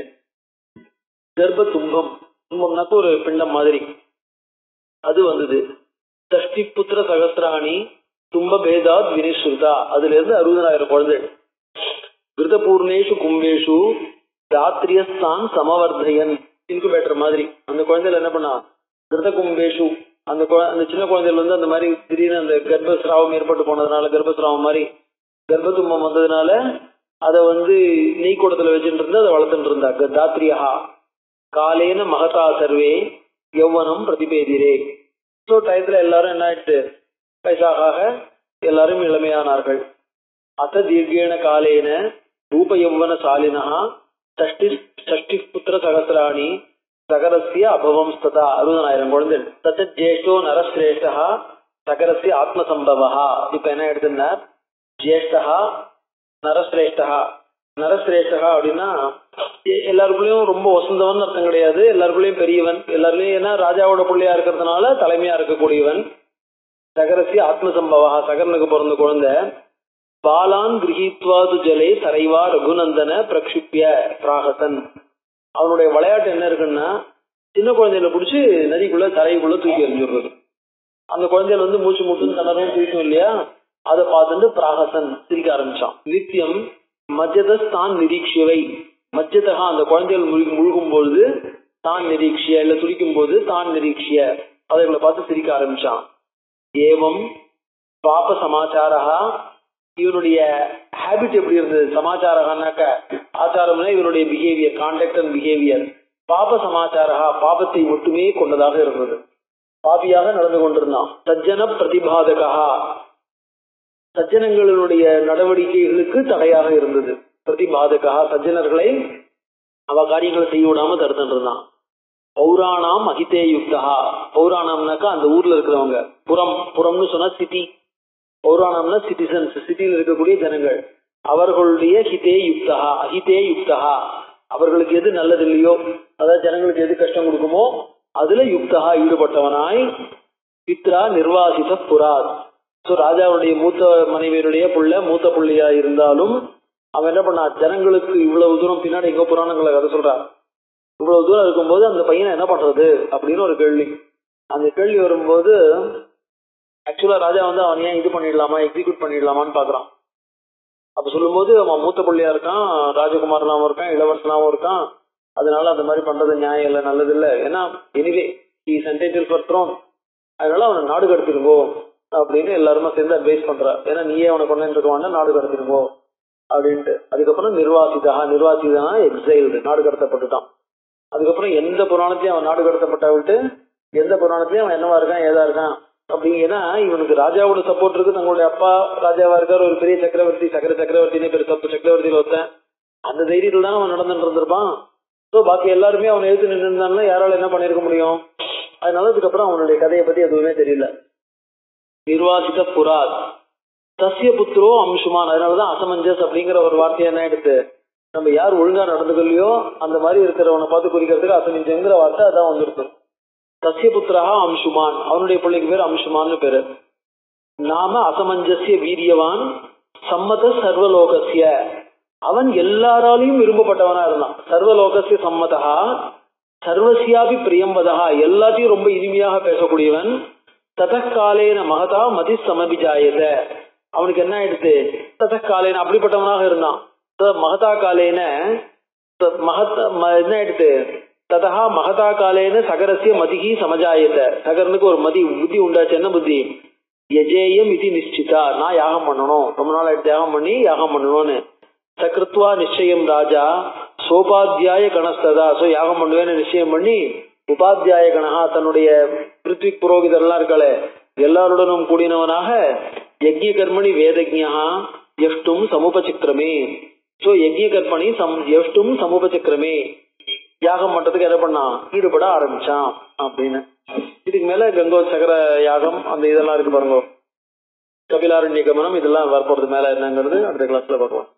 கர்ப்பதும்பம், தும்பம்னாக்க ஒரு பிண்டம் மாதிரி அது வந்தது. தஷ்டி புத்திர சகசிராணி தும்ப பேதாத் வினிஸ்ருதா, அதுல இருந்து 60,000 குழந்தை. கிருதபூர்ணேஷு கும்பேஷு தாத்ரியஸ்தான் சமவர்தயன், இன்குபேட்டர் மாதிரி அந்த குழந்தையில என்ன பண்ணா, கிருத கும்பேஷு, அந்த சின்ன குழந்தையில வந்து அந்த மாதிரி திடீர்னு அந்த கர்ப்பஸ்ராவம் ஏற்பட்டு போனதுனால, கர்ப்பஸ்ராவம் மாதிரி கர்ப்பதும்பம் வந்ததுனால அதை வந்து நெய்க்கூடத்துல வச்சுட்டு இருந்து அதை வளர்த்துட்டு இருந்தா. தாத்ரியா காலேன மகதா சர்வே யௌவனம் பிரதிபேதிரே. ஸோ டயத்துல எல்லாரும் என்ன ஆயிடுச்சு, வயசாக எல்லாரும் இளமையானார்கள். அத்த தீர்க்கேன காலேன ரூப யௌவன சாலினா ஷஷ்டி புத்திர சகசிராணி சகரஸ்ய அபவம் ததா. 60,000 குழந்தை. தத்த ஜேஷ்டோ நரஸ்ரேஷ்டா சகரஸ்ய ஆத்மசம்பவா. இப்ப என்ன எடுத்துன்னா, ஜேஷ்டா நரஸ்ரேஷ்டா. நரஸ்ரேஷ்டா அப்படின்னா எல்லாருக்குள்ளயும் ரொம்ப வசந்தவன் அர்த்தம் கிடையாது, எல்லாருக்குள்ளயும் பெரியவன், எல்லாருலயும் ஏன்னா ராஜாவோட பிள்ளையா இருக்கிறதுனால தலைமையா இருக்கக்கூடியவன். சகரஸ்ய ஆத்மசம்பவா, சகரனுக்கு பிறந்த குழந்தை. பாலான் கிரகித்வாது ஜலே சரைவா ரகுநந்தன பிரக்ஷிப்பிய பிராகசன். அவனுடைய விளையாட்டு என்ன இருக்குன்னா, சின்ன குழந்தையில பிடிச்சி நதிக்குள்ள தரைக்குள்ள தூக்கி எறிஞ்சுடுறது. அந்த குழந்தையில வந்து மூச்சு மூட்டுன்னு தளரும் தூக்கும் இல்லையா, அதை பார்த்துட்டு பிராகசன் சிரிக்க ஆரம்பிச்சான். நித்தியம் மஜ்ஜதான் நிரீட்சியவை. மஜ்ஜதகா அந்த குழந்தைகள் முழுகும் பொழுது தான் நிரீட்சிய, இல்ல துடிக்கும் போது தான் நிரீட்சிய, அதைகளை பார்த்து சிரிக்க ஆரம்பிச்சான். ஏவம் பாப சமாச்சாரா, இவனுடைய ஹேபிட் எப்படி இருந்தது, சமாச்சாரகான்னாக்க ஆச்சாரம்னா இவனுடைய பிஹேவியர், கான்டாக்ட் அண்ட் பிஹேவியர். பாப சமாச்சாரா, பாபத்தை மட்டுமே கொண்டதாக இருந்தது, பாபியாக நடந்து கொண்டிருந்தான். சஜ்ஜன பிரதிபாதகா, சஜ்ஜனங்களுடைய நடவடிக்கைகளுக்கு தடையாக இருந்தது. பிரதிபாதகா, சஜ்ஜனர்களை அவ காரியங்களை செய்ய விடாம தடுத்துட்டு இருந்தான். பௌராணாம் அகிதே யுக்தா. பௌராணம்னாக்கா அந்த ஊர்ல இருக்கிறவங்க, புறம்னு சொன்னா சிட்டி, பௌராணம்னா சிட்டிசன்ஸ், சிட்டியில் இருக்கக்கூடிய ஜனங்கள். அவர்களுடைய ஹிதே யுக்தா அஹிதே யுக்தா, அவர்களுக்கு எது நல்லது இல்லையோ, அதாவது ஜனங்களுக்கு எது கஷ்டம் கொடுக்குமோ அதுல யுக்தா ஈடுபட்டவனாய். பித்ரா நிர்வாசித புராத். ஸோ ராஜாவுடைய மூத்த மனைவியருடைய மூத்த புள்ளையா இருந்தாலும் அவன் என்ன பண்ணா, ஜனங்களுக்கு இவ்வளவு தூரம், பின்னாடி எங்க புராணங்களை கதை சொல்றான், இவ்வளவு தூரம் இருக்கும்போது அந்த பையனை என்ன பண்றது அப்படின்னு ஒரு கேள்வி. அந்த கேள்வி வரும்போது ஆக்சுவலா ராஜா வந்து அவன் ஏன் இது பண்ணிடலாமா, எக்ஸிக்யூட் பண்ணிடலாமான்னு பாக்குறான். அப்ப சொல்லும் போது அவன் மூத்த பிள்ளையா இருக்கான், ராஜகுமாரனாவும் இருக்கான், இளவரசனாவும் இருக்கான். அதனால அந்த மாதிரி பண்றது நியாயம் இல்லை, நல்லது இல்லை. ஏன்னா anyway he is entitled for throne. அதனால அவனை நாடு கடத்திருங்கோ அப்படின்னு எல்லாருமே சேர்ந்து அட்வைஸ் பண்றா. ஏன்னா நீயே அவனை கொண்டு இருக்கவான நாடு கடத்திருங்கோ அப்படின்ட்டு. அதுக்கப்புறம் நிர்வாசிதனா எக்ஸைல்டு, நாடு கடத்தப்பட்டுட்டான். அதுக்கப்புறம் எந்த புராணத்தையும் அவன் நாடு கடத்தப்பட்டா விட்டு எந்த புராணத்தையும் அவன் என்னவா இருக்கான் ஏதா இருக்கான் அப்படிங்கன்னா இவனுக்கு ராஜாவோட சப்போர்ட் இருக்கு. தங்களுடைய அப்பா ராஜாவா இருக்காரு, ஒரு பெரிய சக்கரவர்த்தி, சக்கரவர்த்தினே பெரிய தப்பு சக்கரவர்த்தியில ஒருத்தன். அந்த தைரியத்துல தானே அவன் நடந்துட்டு இருந்திருப்பான். ஸோ பாக்கி எல்லாருமே அவனை எழுத்து நின்று இருந்தாங்கன்னா யாரால என்ன பண்ணிருக்க முடியும்? அதனால அதுக்கப்புறம் அவனுடைய கதையை பத்தி எதுவுமே தெரியல. நிர்வாசித புராத் தஸ்ய புத்திரோ அம்சுமான். அதனாலதான் அசமஞ்சஸ் அப்படிங்கிற ஒரு வார்த்தையை என்ன எடுத்து நம்ம யார் ஒழுங்கா நடந்துக்கலையோ அந்த மாதிரி இருக்கிறவனை பார்த்து குறிக்கிறதுக்கு அசமஞ்சங்கிற வார்த்தை அதான் வந்துருக்கு. தஸ்ய புத்திரஹா அம்சுமான், அவனுடைய பிள்ளைக்கு பேர் அம்சுமான்னு பேரு. நாம அசமஞ்சசிய வீரியவான் சம்மத சர்வலோகசிய, அவன் எல்லாராலையும் விரும்பப்பட்டவனா இருந்தான். சர்வலோகசிய சம்மதா சர்வசியாபி பிரியம்பதா, எல்லாத்தையும் ரொம்ப இனிமையாக பேசக்கூடியவன். ததக்காலேன மகதா மதி சமபிஜாயத, அவனுக்கு என்ன ஆயிடுத்து ததக்காலேன அப்படிப்பட்டவனாக இருந்தான். மகதா காலேன என்ன ஆயிடுத்து ததா மகதா காலேன சகரசிய மதிகி சமஜாயத்த, சகரனுக்கு ஒரு புத்தி உண்டாச்சு. என்ன புத்தி? யஜேயம் இது நிச்சிதா, நான் யாகம் பண்ணணும், ரொம்ப நாள் ஆயிடுத்து யாகம் பண்ணி யாகம் பண்ணணும்னு. சகிருத்வா நிச்சயம் ராஜா சோபாத்தியாய கணஸ்ததா, ஸோ யாகம் பண்ணுவேன்னு நிச்சயம் பண்ணி உபாத்தியாய கணஹா, தன்னுடைய பிருத்விக் புரோகிதர்லாம் இருக்காளே எல்லாருடனும் கூடினவனாக யஜ்ய கர்மணி வேதஜ்யா எஷ்டும் சமுபசக்கிரமே. ஸோ யஜ்ய கர்மணி எஷ்டும் சமுபசக்கிரமே, யாகம் பண்றதுக்கு என்ன பண்ணான் ஈடுபட ஆரம்பிச்சான் அப்படின்னு. இதுக்கு மேல கங்கோத்சகர யாகம் அந்த இதெல்லாம் இருக்கு பாருங்க, கபிலாரண்ய கமனம், இதெல்லாம் வரப்போறது மேல என்னங்கிறது அடுத்த கிளாஸ்ல பார்க்கலாம்.